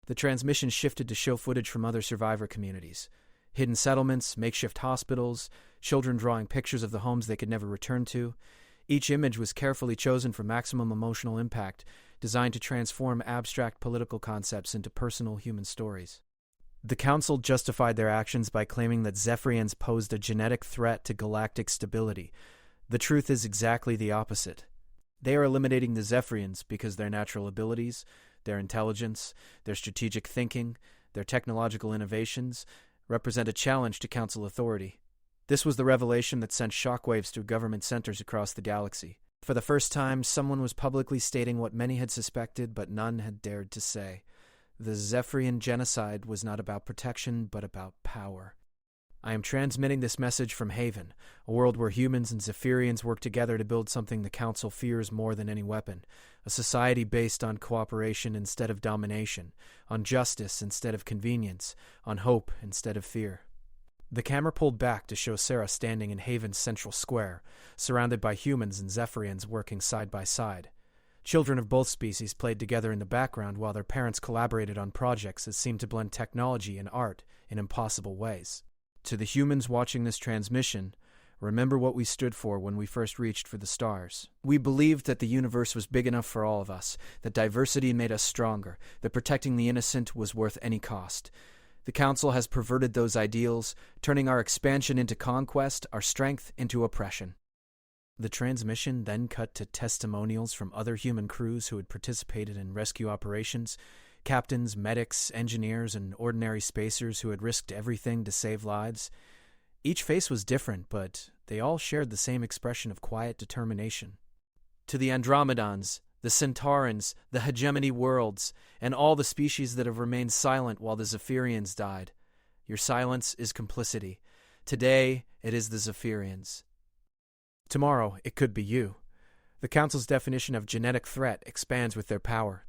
The transmission shifted to show footage from other survivor communities. Hidden settlements, makeshift hospitals, children drawing pictures of the homes they could never return to. Each image was carefully chosen for maximum emotional impact, designed to transform abstract political concepts into personal human stories. The Council justified their actions by claiming that Zephyrians posed a genetic threat to galactic stability. The truth is exactly the opposite. They are eliminating the Zephyrians because their natural abilities, their intelligence, their strategic thinking, their technological innovations represent a challenge to Council authority. This was the revelation that sent shockwaves through government centers across the galaxy. For the first time, someone was publicly stating what many had suspected but none had dared to say. The Zephyrian genocide was not about protection, but about power. I am transmitting this message from Haven, a world where humans and Zephyrians work together to build something the Council fears more than any weapon, a society based on cooperation instead of domination, on justice instead of convenience, on hope instead of fear. The camera pulled back to show Sarah standing in Haven's central square, surrounded by humans and Zephyrians working side by side. Children of both species played together in the background while their parents collaborated on projects that seemed to blend technology and art in impossible ways. To the humans watching this transmission, remember what we stood for when we first reached for the stars. We believed that the universe was big enough for all of us, that diversity made us stronger, that protecting the innocent was worth any cost. The Council has perverted those ideals, turning our expansion into conquest, our strength into oppression. The transmission then cut to testimonials from other human crews who had participated in rescue operations, captains, medics, engineers, and ordinary spacers who had risked everything to save lives. Each face was different, but they all shared the same expression of quiet determination. To the Andromedons, the Centaurans, the hegemony worlds, and all the species that have remained silent while the Zephyrians died, your silence is complicity. Today, it is the Zephyrians. Tomorrow, it could be you. The Council's definition of genetic threat expands with their power.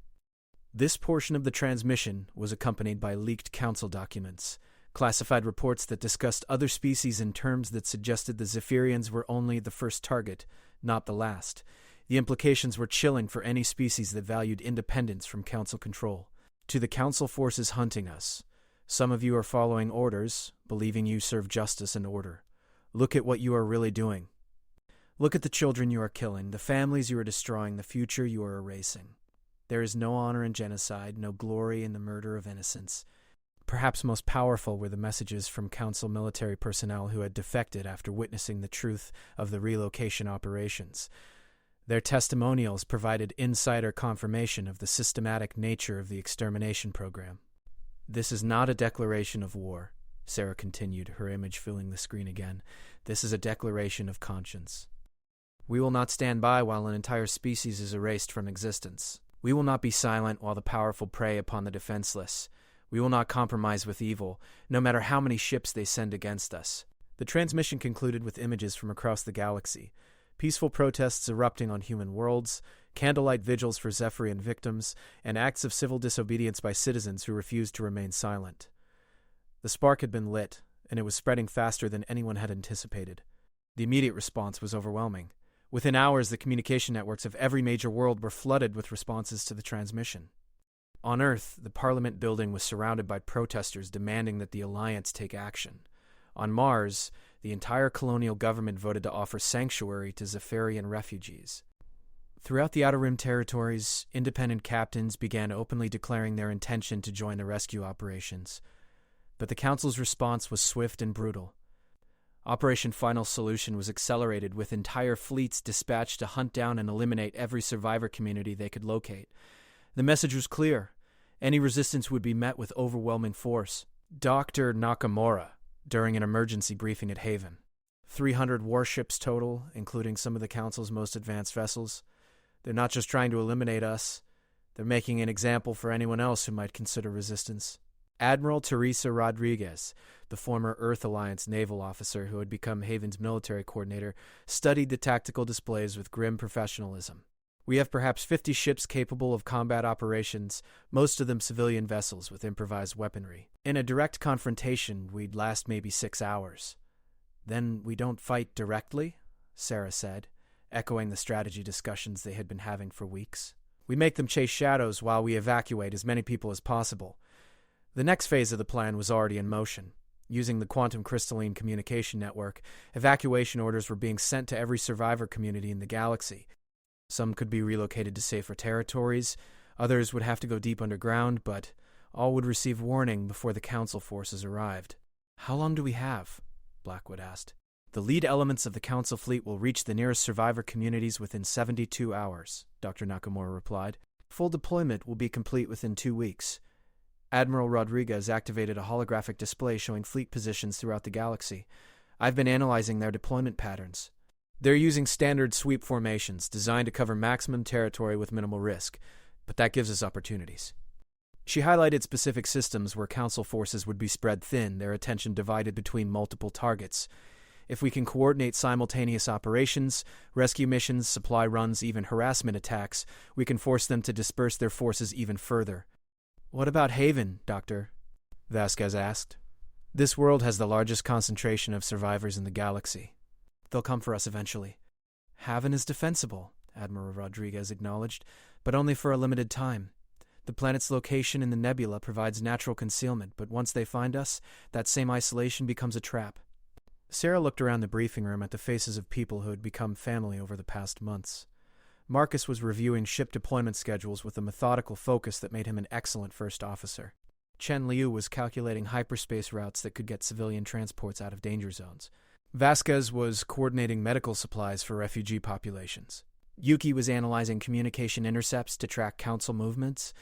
This portion of the transmission was accompanied by leaked Council documents, classified reports that discussed other species in terms that suggested the Zephyrians were only the first target, not the last. The implications were chilling for any species that valued independence from Council control. To the Council forces hunting us, some of you are following orders, believing you serve justice and order. Look at what you are really doing. Look at the children you are killing, the families you are destroying, the future you are erasing. There is no honor in genocide, no glory in the murder of innocents. Perhaps most powerful were the messages from Council military personnel who had defected after witnessing the truth of the relocation operations. Their testimonials provided insider confirmation of the systematic nature of the extermination program. This is not a declaration of war, Sarah continued, her image filling the screen again. This is a declaration of conscience. We will not stand by while an entire species is erased from existence. We will not be silent while the powerful prey upon the defenseless. We will not compromise with evil, no matter how many ships they send against us. The transmission concluded with images from across the galaxy. Peaceful protests erupting on human worlds, candlelight vigils for Zephyrian victims, and acts of civil disobedience by citizens who refused to remain silent. The spark had been lit, and it was spreading faster than anyone had anticipated. The immediate response was overwhelming. Within hours, the communication networks of every major world were flooded with responses to the transmission. On Earth, the Parliament building was surrounded by protesters demanding that the Alliance take action. On Mars, the entire colonial government voted to offer sanctuary to Zephyrian refugees. Throughout the Outer Rim territories, independent captains began openly declaring their intention to join the rescue operations. But the Council's response was swift and brutal. Operation Final Solution was accelerated with entire fleets dispatched to hunt down and eliminate every survivor community they could locate. The message was clear. Any resistance would be met with overwhelming force. Dr. Nakamura, during an emergency briefing at Haven. 300 warships total, including some of the Council's most advanced vessels. They're not just trying to eliminate us. They're making an example for anyone else who might consider resistance. Admiral Teresa Rodriguez, the former Earth Alliance naval officer who had become Haven's military coordinator, studied the tactical displays with grim professionalism. We have perhaps 50 ships capable of combat operations, most of them civilian vessels with improvised weaponry. In a direct confrontation, we'd last maybe 6 hours. Then we don't fight directly, Sarah said, echoing the strategy discussions they had been having for weeks. We make them chase shadows while we evacuate as many people as possible. The next phase of the plan was already in motion. Using the quantum crystalline communication network, evacuation orders were being sent to every survivor community in the galaxy. Some could be relocated to safer territories, others would have to go deep underground, but all would receive warning before the Council forces arrived. How long do we have? Blackwood asked. The lead elements of the Council fleet will reach the nearest survivor communities within 72 hours, Dr. Nakamura replied. Full deployment will be complete within 2 weeks. Admiral Rodriguez activated a holographic display showing fleet positions throughout the galaxy. I've been analyzing their deployment patterns. They're using standard sweep formations designed to cover maximum territory with minimal risk, but that gives us opportunities. She highlighted specific systems where Council forces would be spread thin, their attention divided between multiple targets. If we can coordinate simultaneous operations, rescue missions, supply runs, even harassment attacks, we can force them to disperse their forces even further. What about Haven, Doctor? Vasquez asked. This world has the largest concentration of survivors in the galaxy. They'll come for us eventually. Haven is defensible, Admiral Rodriguez acknowledged, but only for a limited time. The planet's location in the nebula provides natural concealment, but once they find us, that same isolation becomes a trap. Sarah looked around the briefing room at the faces of people who had become family over the past months. Marcus was reviewing ship deployment schedules with a methodical focus that made him an excellent first officer. Chen Liu was calculating hyperspace routes that could get civilian transports out of danger zones. Vasquez was coordinating medical supplies for refugee populations. Yuki was analyzing communication intercepts to track Council movements.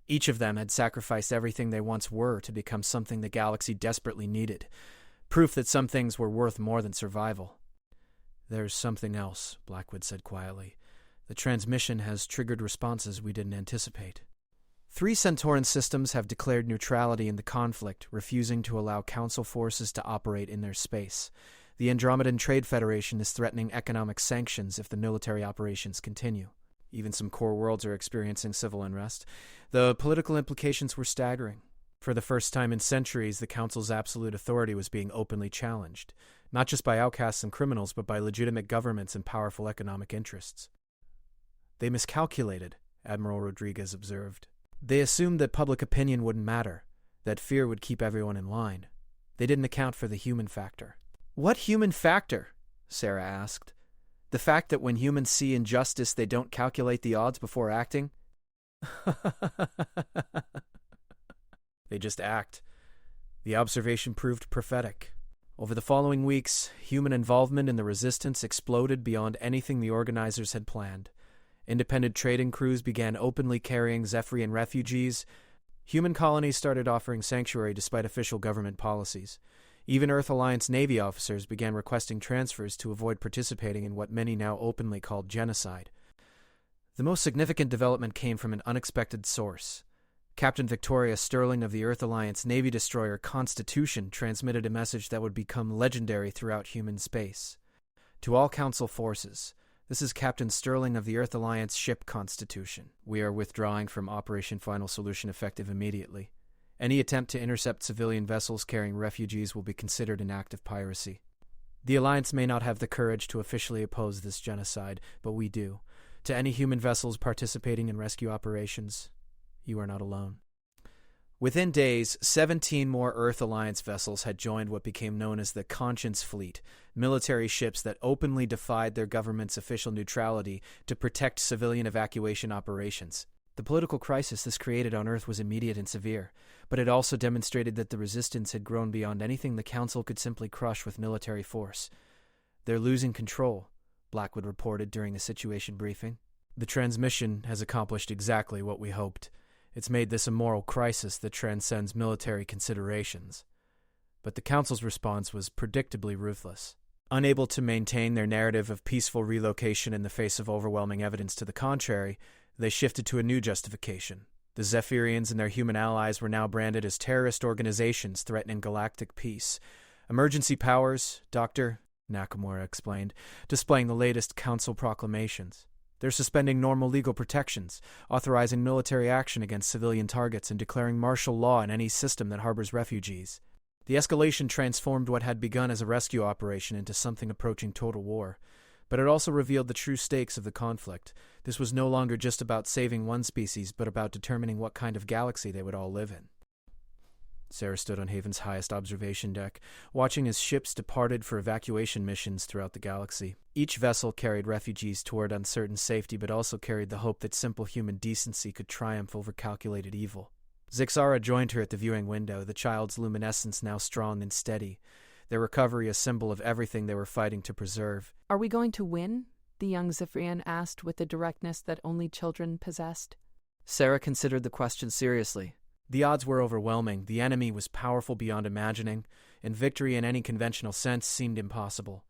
Each of them had sacrificed everything they once were to become something the galaxy desperately needed. Proof that some things were worth more than survival. There's something else, Blackwood said quietly. The transmission has triggered responses we didn't anticipate. 3 Centauran systems have declared neutrality in the conflict, refusing to allow Council forces to operate in their space. The Andromedan Trade Federation is threatening economic sanctions if the military operations continue. Even some core worlds are experiencing civil unrest. The political implications were staggering. For the first time in centuries, the Council's absolute authority was being openly challenged, not just by outcasts and criminals, but by legitimate governments and powerful economic interests. They miscalculated, Admiral Rodriguez observed. They assumed that public opinion wouldn't matter, that fear would keep everyone in line. They didn't account for the human factor. What human factor? Sarah asked. The fact that when humans see injustice, they don't calculate the odds before acting? They just act. The observation proved prophetic. Over the following weeks, human involvement in the resistance exploded beyond anything the organizers had planned. Independent trading crews began openly carrying Zephyrian refugees. Human colonies started offering sanctuary despite official government policies. Even Earth Alliance Navy officers began requesting transfers to avoid participating in what many now openly called genocide. The most significant development came from an unexpected source. Captain Victoria Sterling of the Earth Alliance Navy destroyer Constitution transmitted a message that would become legendary throughout human space. To all Council forces, this is Captain Sterling of the Earth Alliance ship Constitution. We are withdrawing from Operation Final Solution effective immediately. Any attempt to intercept civilian vessels carrying refugees will be considered an act of piracy. The Alliance may not have the courage to officially oppose this genocide, but we do. To any human vessels participating in rescue operations, you are not alone. Within days, 17 more Earth Alliance vessels had joined what became known as the Conscience Fleet, military ships that openly defied their government's official neutrality to protect civilian evacuation operations. The political crisis this created on Earth was immediate and severe, but it also demonstrated that the resistance had grown beyond anything the Council could simply crush with military force. They're losing control, Blackwood reported during a situation briefing. The transmission has accomplished exactly what we hoped. It's made this a moral crisis that transcends military considerations. But the Council's response was predictably ruthless. Unable to maintain their narrative of peaceful relocation in the face of overwhelming evidence to the contrary, they shifted to a new justification. The Zephyrians and their human allies were now branded as terrorist organizations threatening galactic peace. Emergency powers, Dr. Nakamura explained, displaying the latest Council proclamations. They're suspending normal legal protections, authorizing military action against civilian targets, and declaring martial law in any system that harbors refugees. The escalation transformed what had begun as a rescue operation into something approaching total war. But it also revealed the true stakes of the conflict. This was no longer just about saving one species, but about determining what kind of galaxy they would all live in. Sarah stood on Haven's highest observation deck, watching as ships departed for evacuation missions throughout the galaxy. Each vessel carried refugees toward uncertain safety, but also carried the hope that simple human decency could triumph over calculated evil. Zixara joined her at the viewing window, the child's luminescence now strong and steady, their recovery a symbol of everything they were fighting to preserve. Are we going to win? The young Zephyrian asked with the directness that only children possessed. Sarah considered the question seriously. The odds were overwhelming, the enemy was powerful beyond imagining, and victory in any conventional sense seemed impossible.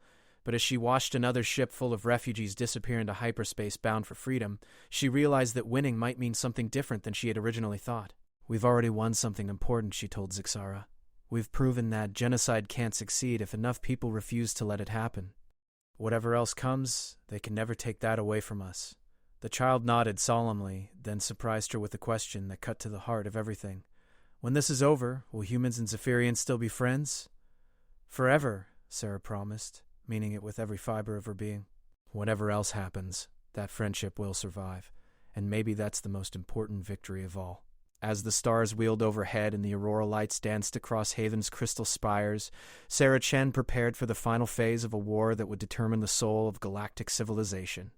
But as she watched another ship full of refugees disappear into hyperspace bound for freedom, she realized that winning might mean something different than she had originally thought. "We've already won something important," she told Zixara. "We've proven that genocide can't succeed if enough people refuse to let it happen. Whatever else comes, they can never take that away from us." The child nodded solemnly, then surprised her with a question that cut to the heart of everything. "When this is over, will humans and Zephyrians still be friends?" "Forever," Sarah promised, meaning it with every fiber of her being. "Whatever else happens, that friendship will survive, and maybe that's the most important victory of all." As the stars wheeled overhead and the aurora lights danced across Haven's crystal spires, Sarah Chen prepared for the final phase of a war that would determine the soul of galactic civilization.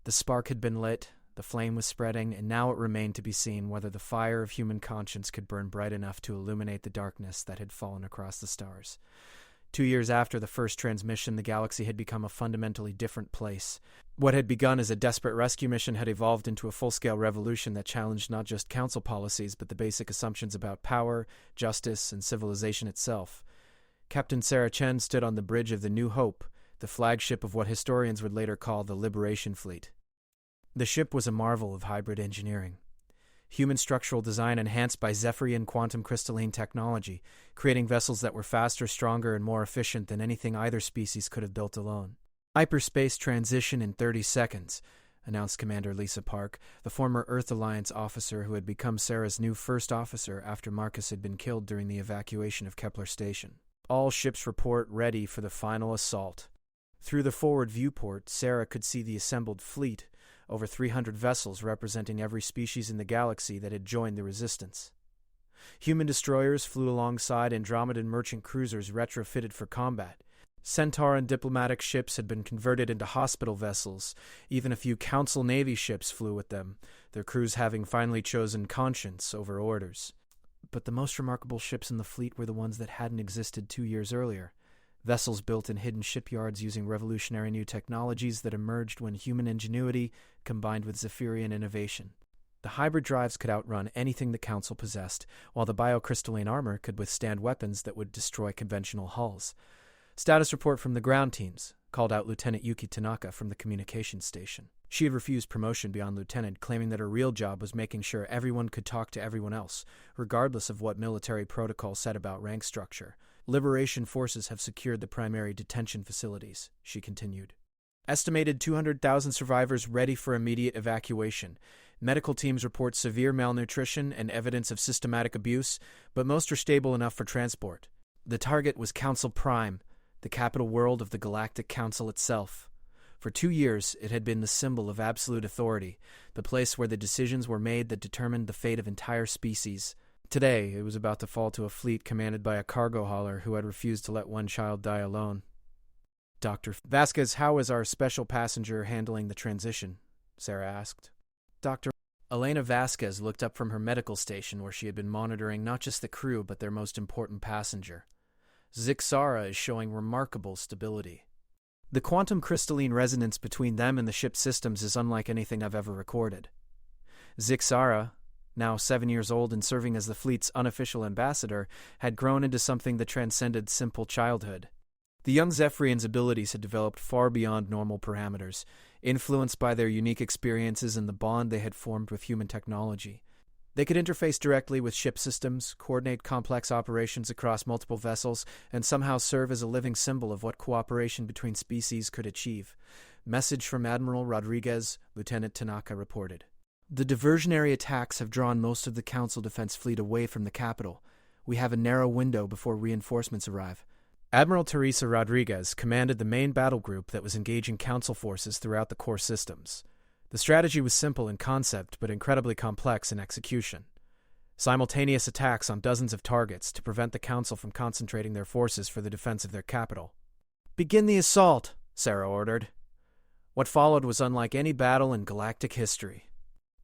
The spark had been lit, the flame was spreading, and now it remained to be seen whether the fire of human conscience could burn bright enough to illuminate the darkness that had fallen across the stars. 2 years after the first transmission, the galaxy had become a fundamentally different place. What had begun as a desperate rescue mission had evolved into a full-scale revolution that challenged not just council policies, but the basic assumptions about power, justice, and civilization itself. Captain Sarah Chen stood on the bridge of the New Hope, the flagship of what historians would later call the Liberation Fleet. The ship was a marvel of hybrid engineering. Human structural design enhanced by Zephyrian quantum crystalline technology, creating vessels that were faster, stronger, and more efficient than anything either species could have built alone. "Hyperspace transition in 30 seconds, announced Commander Lisa Park, the former Earth Alliance officer who had become Sarah's new first officer after Marcus had been killed during the evacuation of Kepler Station. "All ships report ready for the final assault." Through the forward viewport, Sarah could see the assembled fleet, over 300 vessels representing every species in the galaxy that had joined the resistance. Human destroyers flew alongside Andromedan merchant cruisers retrofitted for combat. Centauran diplomatic ships had been converted into hospital vessels. Even a few Council Navy ships flew with them, their crews having finally chosen conscience over orders. But the most remarkable ships in the fleet were the ones that hadn't existed 2 years earlier. Vessels built in hidden shipyards using revolutionary new technologies that emerged when human ingenuity combined with Zephyrian innovation. The hybrid drives could outrun anything the Council possessed, while the biocrystalline armor could withstand weapons that would destroy conventional hulls. Status report from the ground teams, called out Lieutenant Yuki Tanaka from the communications station. She had refused promotion beyond lieutenant, claiming that her real job was making sure everyone could talk to everyone else, regardless of what military protocol said about rank structure. "Liberation forces have secured the primary detention facilities," she continued. "Estimated 200,000 survivors ready for immediate evacuation. Medical teams report severe malnutrition and evidence of systematic abuse, but most are stable enough for transport. The target was Council Prime, the capital world of the Galactic Council itself. For 2 years, it had been the symbol of absolute authority, the place where the decisions were made that determined the fate of entire species. Today, it was about to fall to a fleet commanded by a cargo hauler who had refused to let one child die alone." "Dr. Vasquez, how is our special passenger handling the transition?" Sarah asked. Dr. Elena Vasquez looked up from her medical station where she had been monitoring not just the crew but their most important passenger. "Zixara is showing remarkable stability. The quantum crystalline resonance between them and the ship's systems is unlike anything I've ever recorded." Zixara, now 7 years old and serving as the fleet's unofficial ambassador, had grown into something that transcended simple childhood. The young Zephyrians' abilities had developed far beyond normal parameters, influenced by their unique experiences and the bond they had formed with human technology. They could interface directly with ship systems, coordinate complex operations across multiple vessels, and somehow serve as a living symbol of what cooperation between species could achieve. "Message from Admiral Rodriguez," Lieutenant Tanaka reported. "The diversionary attacks have drawn most of the Council Defense Fleet away from the capital. We have a narrow window before reinforcements arrive." Admiral Teresa Rodriguez commanded the main battle group that was engaging Council forces throughout the core systems. The strategy was simple in concept, but incredibly complex in execution. Simultaneous attacks on dozens of targets to prevent the Council from concentrating their forces for the defense of their capital. "Begin the assault," Sarah ordered. What followed was unlike any battle in galactic history.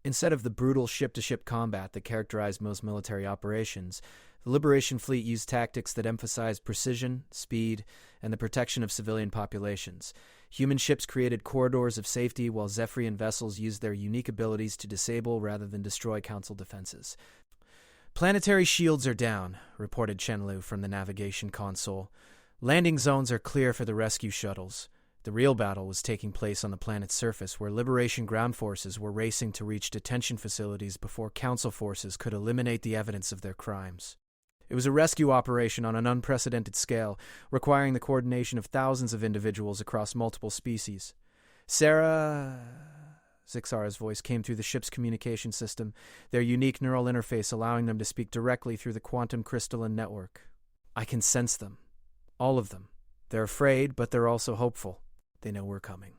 Instead of the brutal ship-to-ship combat that characterized most military operations, the Liberation Fleet used tactics that emphasized precision, speed, and the protection of civilian populations. Human ships created corridors of safety, while Zephyrian vessels used their unique abilities to disable rather than destroy Council defenses. "Planetary shields are down," reported Chen Lu from the navigation console. "Landing zones are clear for the rescue shuttles. The real battle was taking place on the planet's surface, where Liberation ground forces were racing to reach detention facilities before Council forces could eliminate the evidence of their crimes. It was a rescue operation on an unprecedented scale, requiring the coordination of thousands of individuals across multiple species. Sarah... Zixara's voice came through the ship's communication system, their unique neural interface allowing them to speak directly through the quantum crystalline network. I can sense them. All of them. They're afraid, but they're also hopeful. They know we're coming.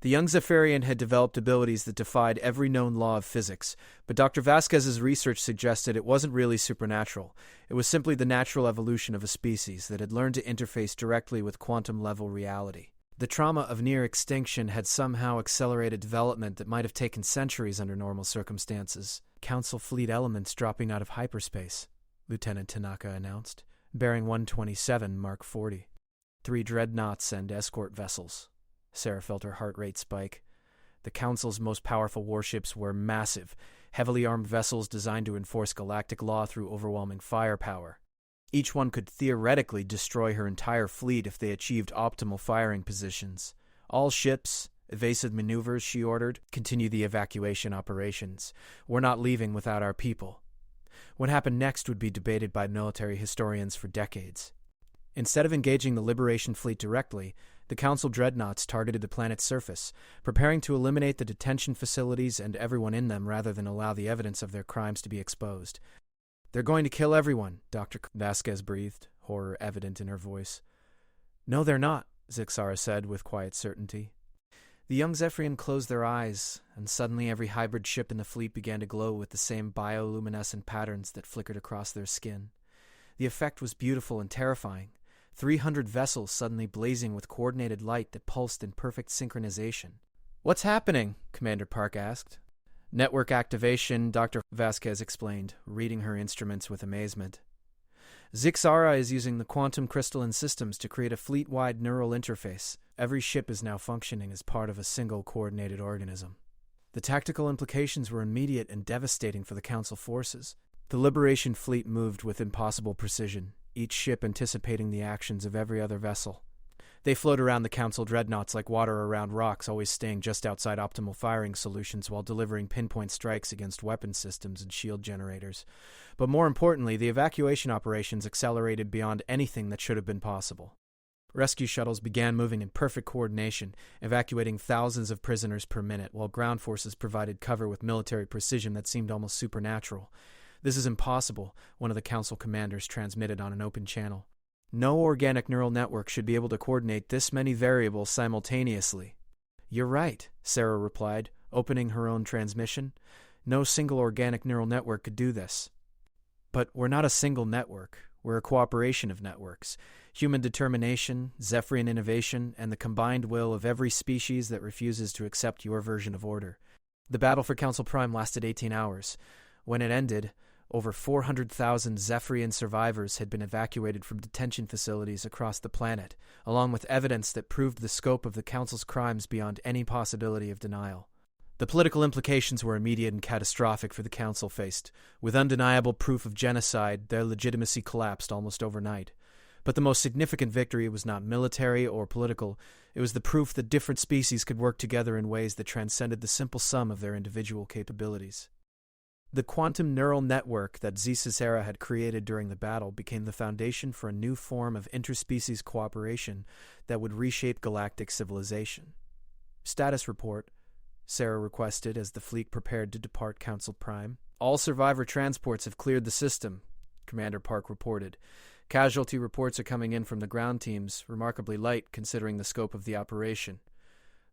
The young Zephyrian had developed abilities that defied every known law of physics, but Dr. Vasquez's research suggested it wasn't really supernatural. It was simply the natural evolution of a species that had learned to interface directly with quantum-level reality. The trauma of near extinction had somehow accelerated development that might have taken centuries under normal circumstances. Council fleet elements dropping out of hyperspace, Lieutenant Tanaka announced, bearing 127 Mark 40. 3 dreadnoughts and escort vessels. Sarah felt her heart rate spike. The Council's most powerful warships were massive, heavily armed vessels designed to enforce galactic law through overwhelming firepower. Each one could theoretically destroy her entire fleet if they achieved optimal firing positions. All ships, evasive maneuvers, she ordered, continue the evacuation operations. We're not leaving without our people. What happened next would be debated by military historians for decades. Instead of engaging the Liberation fleet directly, the Council dreadnoughts targeted the planet's surface, preparing to eliminate the detention facilities and everyone in them rather than allow the evidence of their crimes to be exposed. They're going to kill everyone, Dr. Vasquez breathed, horror evident in her voice. No, they're not, Zixara said with quiet certainty. The young Zephyrian closed their eyes, and suddenly every hybrid ship in the fleet began to glow with the same bioluminescent patterns that flickered across their skin. The effect was beautiful and terrifying. 300 vessels suddenly blazing with coordinated light that pulsed in perfect synchronization. What's happening? Commander Park asked. Network activation, Dr. Vasquez explained, reading her instruments with amazement. Zixara is using the quantum crystalline systems to create a fleet-wide neural interface. Every ship is now functioning as part of a single coordinated organism. The tactical implications were immediate and devastating for the Council forces. The Liberation fleet moved with impossible precision, each ship anticipating the actions of every other vessel. They flowed around the Council dreadnoughts like water around rocks, always staying just outside optimal firing solutions while delivering pinpoint strikes against weapon systems and shield generators. But more importantly, the evacuation operations accelerated beyond anything that should have been possible. Rescue shuttles began moving in perfect coordination, evacuating thousands of prisoners per minute, while ground forces provided cover with military precision that seemed almost supernatural. This is impossible, one of the Council commanders transmitted on an open channel. No organic neural network should be able to coordinate this many variables simultaneously. You're right, Sarah replied, opening her own transmission. No single organic neural network could do this. But we're not a single network. We're a cooperation of networks. Human determination, Zephyrian innovation, and the combined will of every species that refuses to accept your version of order. The battle for Council Prime lasted 18 hours. When it ended, over 400,000 Zephyrian survivors had been evacuated from detention facilities across the planet, along with evidence that proved the scope of the Council's crimes beyond any possibility of denial. The political implications were immediate and catastrophic for the Council faced. With undeniable proof of genocide, their legitimacy collapsed almost overnight. But the most significant victory was not military or political. It was the proof that different species could work together in ways that transcended the simple sum of their individual capabilities. The quantum neural network that Zixara had created during the battle became the foundation for a new form of interspecies cooperation that would reshape galactic civilization. Status report, Sarah requested as the fleet prepared to depart Council Prime. All survivor transports have cleared the system, Commander Park reported. Casualty reports are coming in from the ground teams, remarkably light considering the scope of the operation.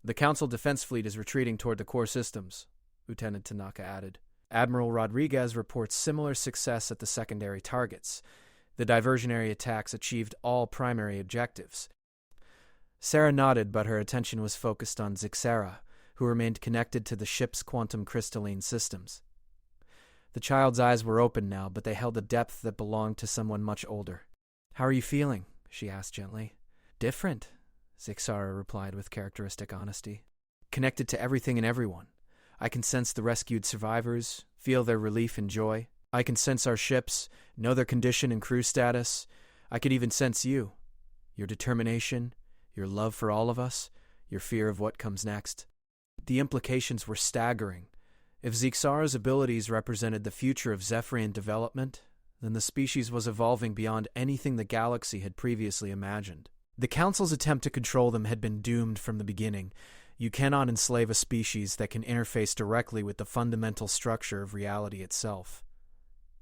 The Council Defense Fleet is retreating toward the core systems, Lieutenant Tanaka added. Admiral Rodriguez reports similar success at the secondary targets. The diversionary attacks achieved all primary objectives. Sarah nodded, but her attention was focused on Zixara, who remained connected to the ship's quantum crystalline systems. The child's eyes were open now, but they held a depth that belonged to someone much older. "How are you feeling?" she asked gently. "Different," Zixara replied with characteristic honesty. "Connected to everything and everyone. I can sense the rescued survivors, feel their relief and joy. I can sense our ships, know their condition and crew status. I can even sense you, your determination, your love for all of us, your fear of what comes next. The implications were staggering. If Zixara's abilities represented the future of Zephyrian development, then the species was evolving beyond anything the galaxy had previously imagined. The Council's attempt to control them had been doomed from the beginning. You cannot enslave a species that can interface directly with the fundamental structure of reality itself.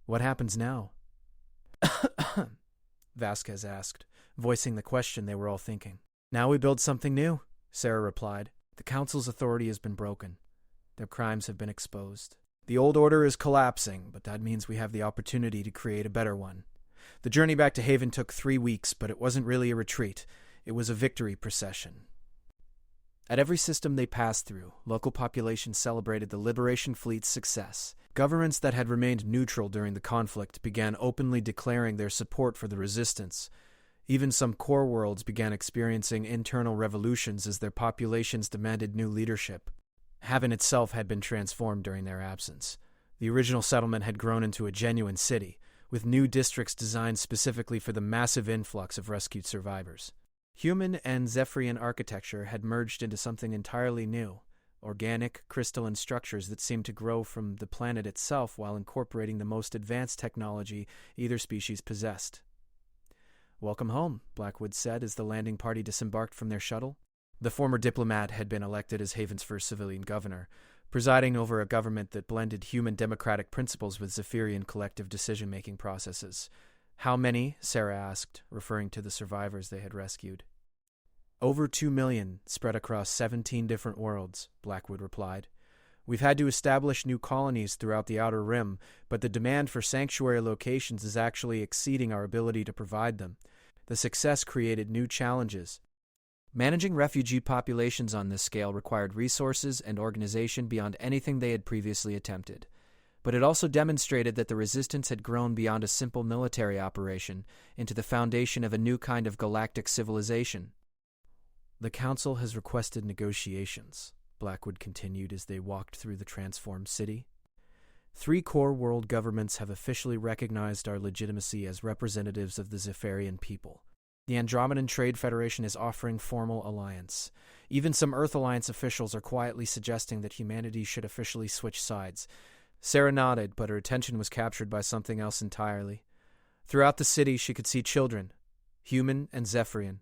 What happens now? Vasquez asked, voicing the question they were all thinking. Now we build something new, Sarah replied. The Council's authority has been broken. Their crimes have been exposed. The old order is collapsing, but that means we have the opportunity to create a better one. The journey back to Haven took 3 weeks, but it wasn't really a retreat. It was a victory procession. At every system they passed through, local populations celebrated the Liberation Fleet's success. Governments that had remained neutral during the conflict began openly declaring their support for the resistance. Even some core worlds began experiencing internal revolutions as their populations demanded new leadership. Haven itself had been transformed during their absence. The original settlement had grown into a genuine city, with new districts designed specifically for the massive influx of rescued survivors. Human and Zephyrian architecture had merged into something entirely new, organic, crystalline structures that seemed to grow from the planet itself while incorporating the most advanced technology either species possessed. "Welcome home," Blackwood said as the landing party disembarked from their shuttle. The former diplomat had been elected as Haven's first civilian governor, presiding over a government that blended human democratic principles with Zephyrian collective decision-making processes. "How many?" Sarah asked, referring to the survivors they had rescued. "Over 2 million, spread across 17 different worlds," Blackwood replied. "We've had to establish new colonies throughout the Outer Rim, but the demand for sanctuary locations is actually exceeding our ability to provide them. The success created new challenges. Managing refugee populations on this scale required resources and organization beyond anything they had previously attempted. But it also demonstrated that the resistance had grown beyond a simple military operation into the foundation of a new kind of galactic civilization." "The Council has requested negotiations," Blackwood continued as they walked through the transformed city. 3 core world governments have officially recognized our legitimacy as representatives of the Zephyrian people. The Andromedan Trade Federation is offering formal alliance. Even some Earth Alliance officials are quietly suggesting that humanity should officially switch sides. Sarah nodded, but her attention was captured by something else entirely. Throughout the city, she could see children, human and Zephyrian,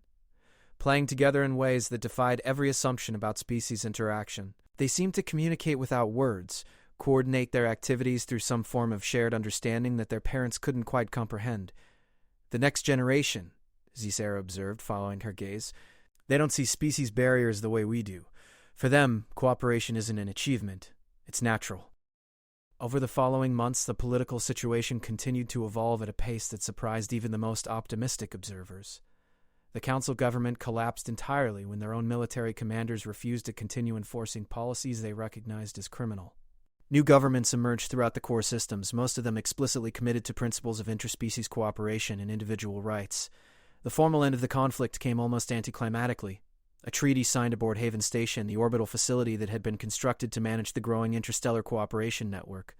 playing together in ways that defied every assumption about species interaction. They seemed to communicate without words, coordinate their activities through some form of shared understanding that their parents couldn't quite comprehend. "The next generation," Zixara observed, following her gaze, "they don't see species barriers the way we do. For them, cooperation isn't an achievement, it's natural." Over the following months, the political situation continued to evolve at a pace that surprised even the most optimistic observers. The Council government collapsed entirely when their own military commanders refused to continue enforcing policies they recognized as criminal. New governments emerged throughout the core systems, most of them explicitly committed to principles of interspecies cooperation and individual rights. The formal end of the conflict came almost anticlimactically. A treaty signed aboard Haven Station, the orbital facility that had been constructed to manage the growing interstellar cooperation network.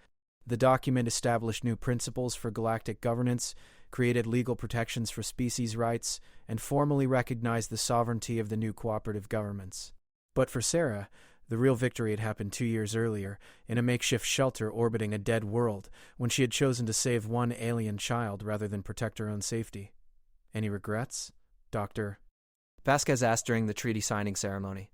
The document established new principles for galactic governance, created legal protections for species rights, and formally recognized the sovereignty of the new cooperative governments. But for Sarah, the real victory had happened 2 years earlier, in a makeshift shelter orbiting a dead world, when she had chosen to save one alien child rather than protect her own safety. "Any regrets, Dr.?" Vasquez asked during the treaty signing ceremony.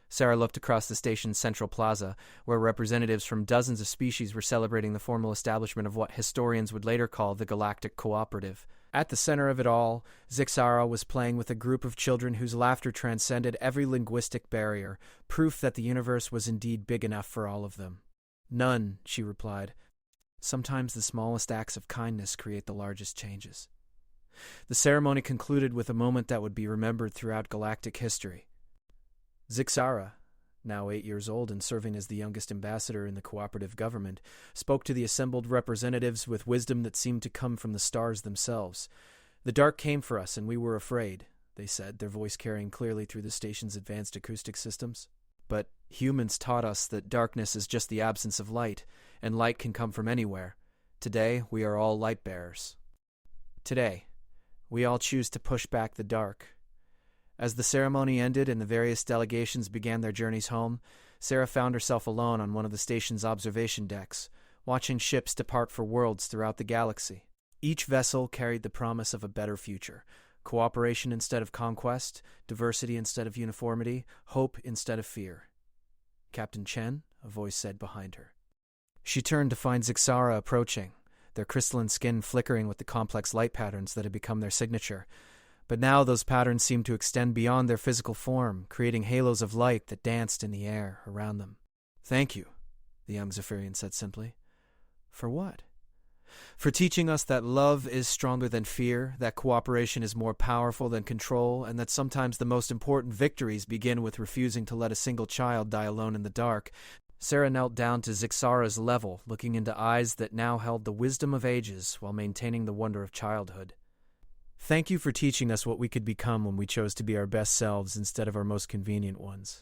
Sarah looked across the station's central plaza, where representatives from dozens of species were celebrating the formal establishment of what historians would later call the Galactic Cooperative. At the center of it all, Zixara was playing with a group of children whose laughter transcended every linguistic barrier, proof that the universe was indeed big enough for all of them. "None," she replied. "Sometimes the smallest acts of kindness create the largest changes." The ceremony concluded with a moment that would be remembered throughout galactic history. Zixara, now 8 years old and serving as the youngest ambassador in the cooperative government, spoke to the assembled representatives with wisdom that seemed to come from the stars themselves. "The dark came for us, and we were afraid," they said, their voice carrying clearly through the station's advanced acoustic systems. "But humans taught us that darkness is just the absence of light, and light can come from anywhere. Today, we are all light bearers. Today, we all choose to push back the dark. As the ceremony ended and the various delegations began their journeys home, Sarah found herself alone on one of the station's observation decks, watching ships depart for worlds throughout the galaxy. Each vessel carried the promise of a better future: cooperation instead of conquest, diversity instead of uniformity, hope instead of fear. "Captain Chen," a voice said behind her. She turned to find Zixara approaching, their crystalline skin flickering with the complex light patterns that had become their signature. But now those patterns seemed to extend beyond their physical form, creating halos of light that danced in the air around them. "Thank you," the young Zephyrian said simply. "For what?" "For teaching us that love is stronger than fear, that cooperation is more powerful than control, and that sometimes the most important victories begin with refusing to let a single child die alone in the dark." Sarah knelt down to Zixara's level, looking into eyes that now held the wisdom of ages while maintaining the wonder of childhood. "Thank you for teaching us what we could become when we chose to be our best selves instead of our most convenient ones."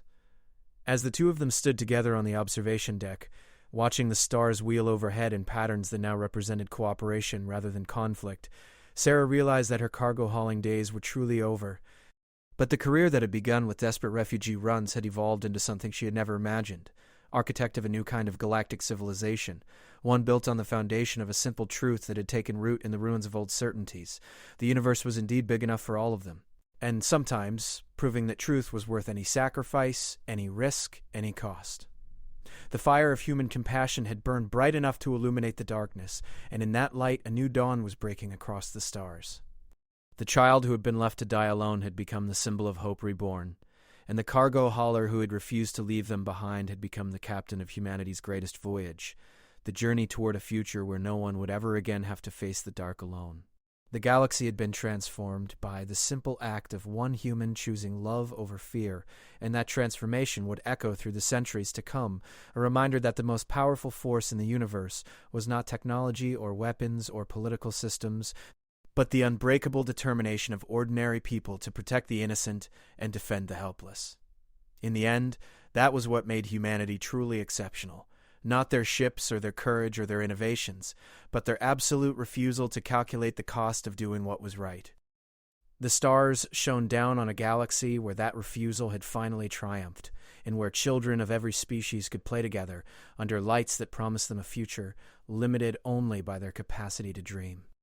As the two of them stood together on the observation deck, watching the stars wheel overhead in patterns that now represented cooperation rather than conflict, Sarah realized that her cargo hauling days were truly over. But the career that had begun with desperate refugee runs had evolved into something she had never imagined: architect of a new kind of galactic civilization, one built on the foundation of a simple truth that had taken root in the ruins of old certainties. The universe was indeed big enough for all of them, and sometimes proving that truth was worth any sacrifice, any risk, any cost. The fire of human compassion had burned bright enough to illuminate the darkness, and in that light a new dawn was breaking across the stars. The child who had been left to die alone had become the symbol of hope reborn, and the cargo hauler who had refused to leave them behind had become the captain of humanity's greatest voyage, the journey toward a future where no one would ever again have to face the dark alone. The galaxy had been transformed by the simple act of one human choosing love over fear, and that transformation would echo through the centuries to come, a reminder that the most powerful force in the universe was not technology or weapons or political systems, but the unbreakable determination of ordinary people to protect the innocent and defend the helpless. In the end, that was what made humanity truly exceptional. Not their ships or their courage or their innovations, but their absolute refusal to calculate the cost of doing what was right. The stars shone down on a galaxy where that refusal had finally triumphed, and where children of every species could play together under lights that promised them a future limited only by their capacity to dream.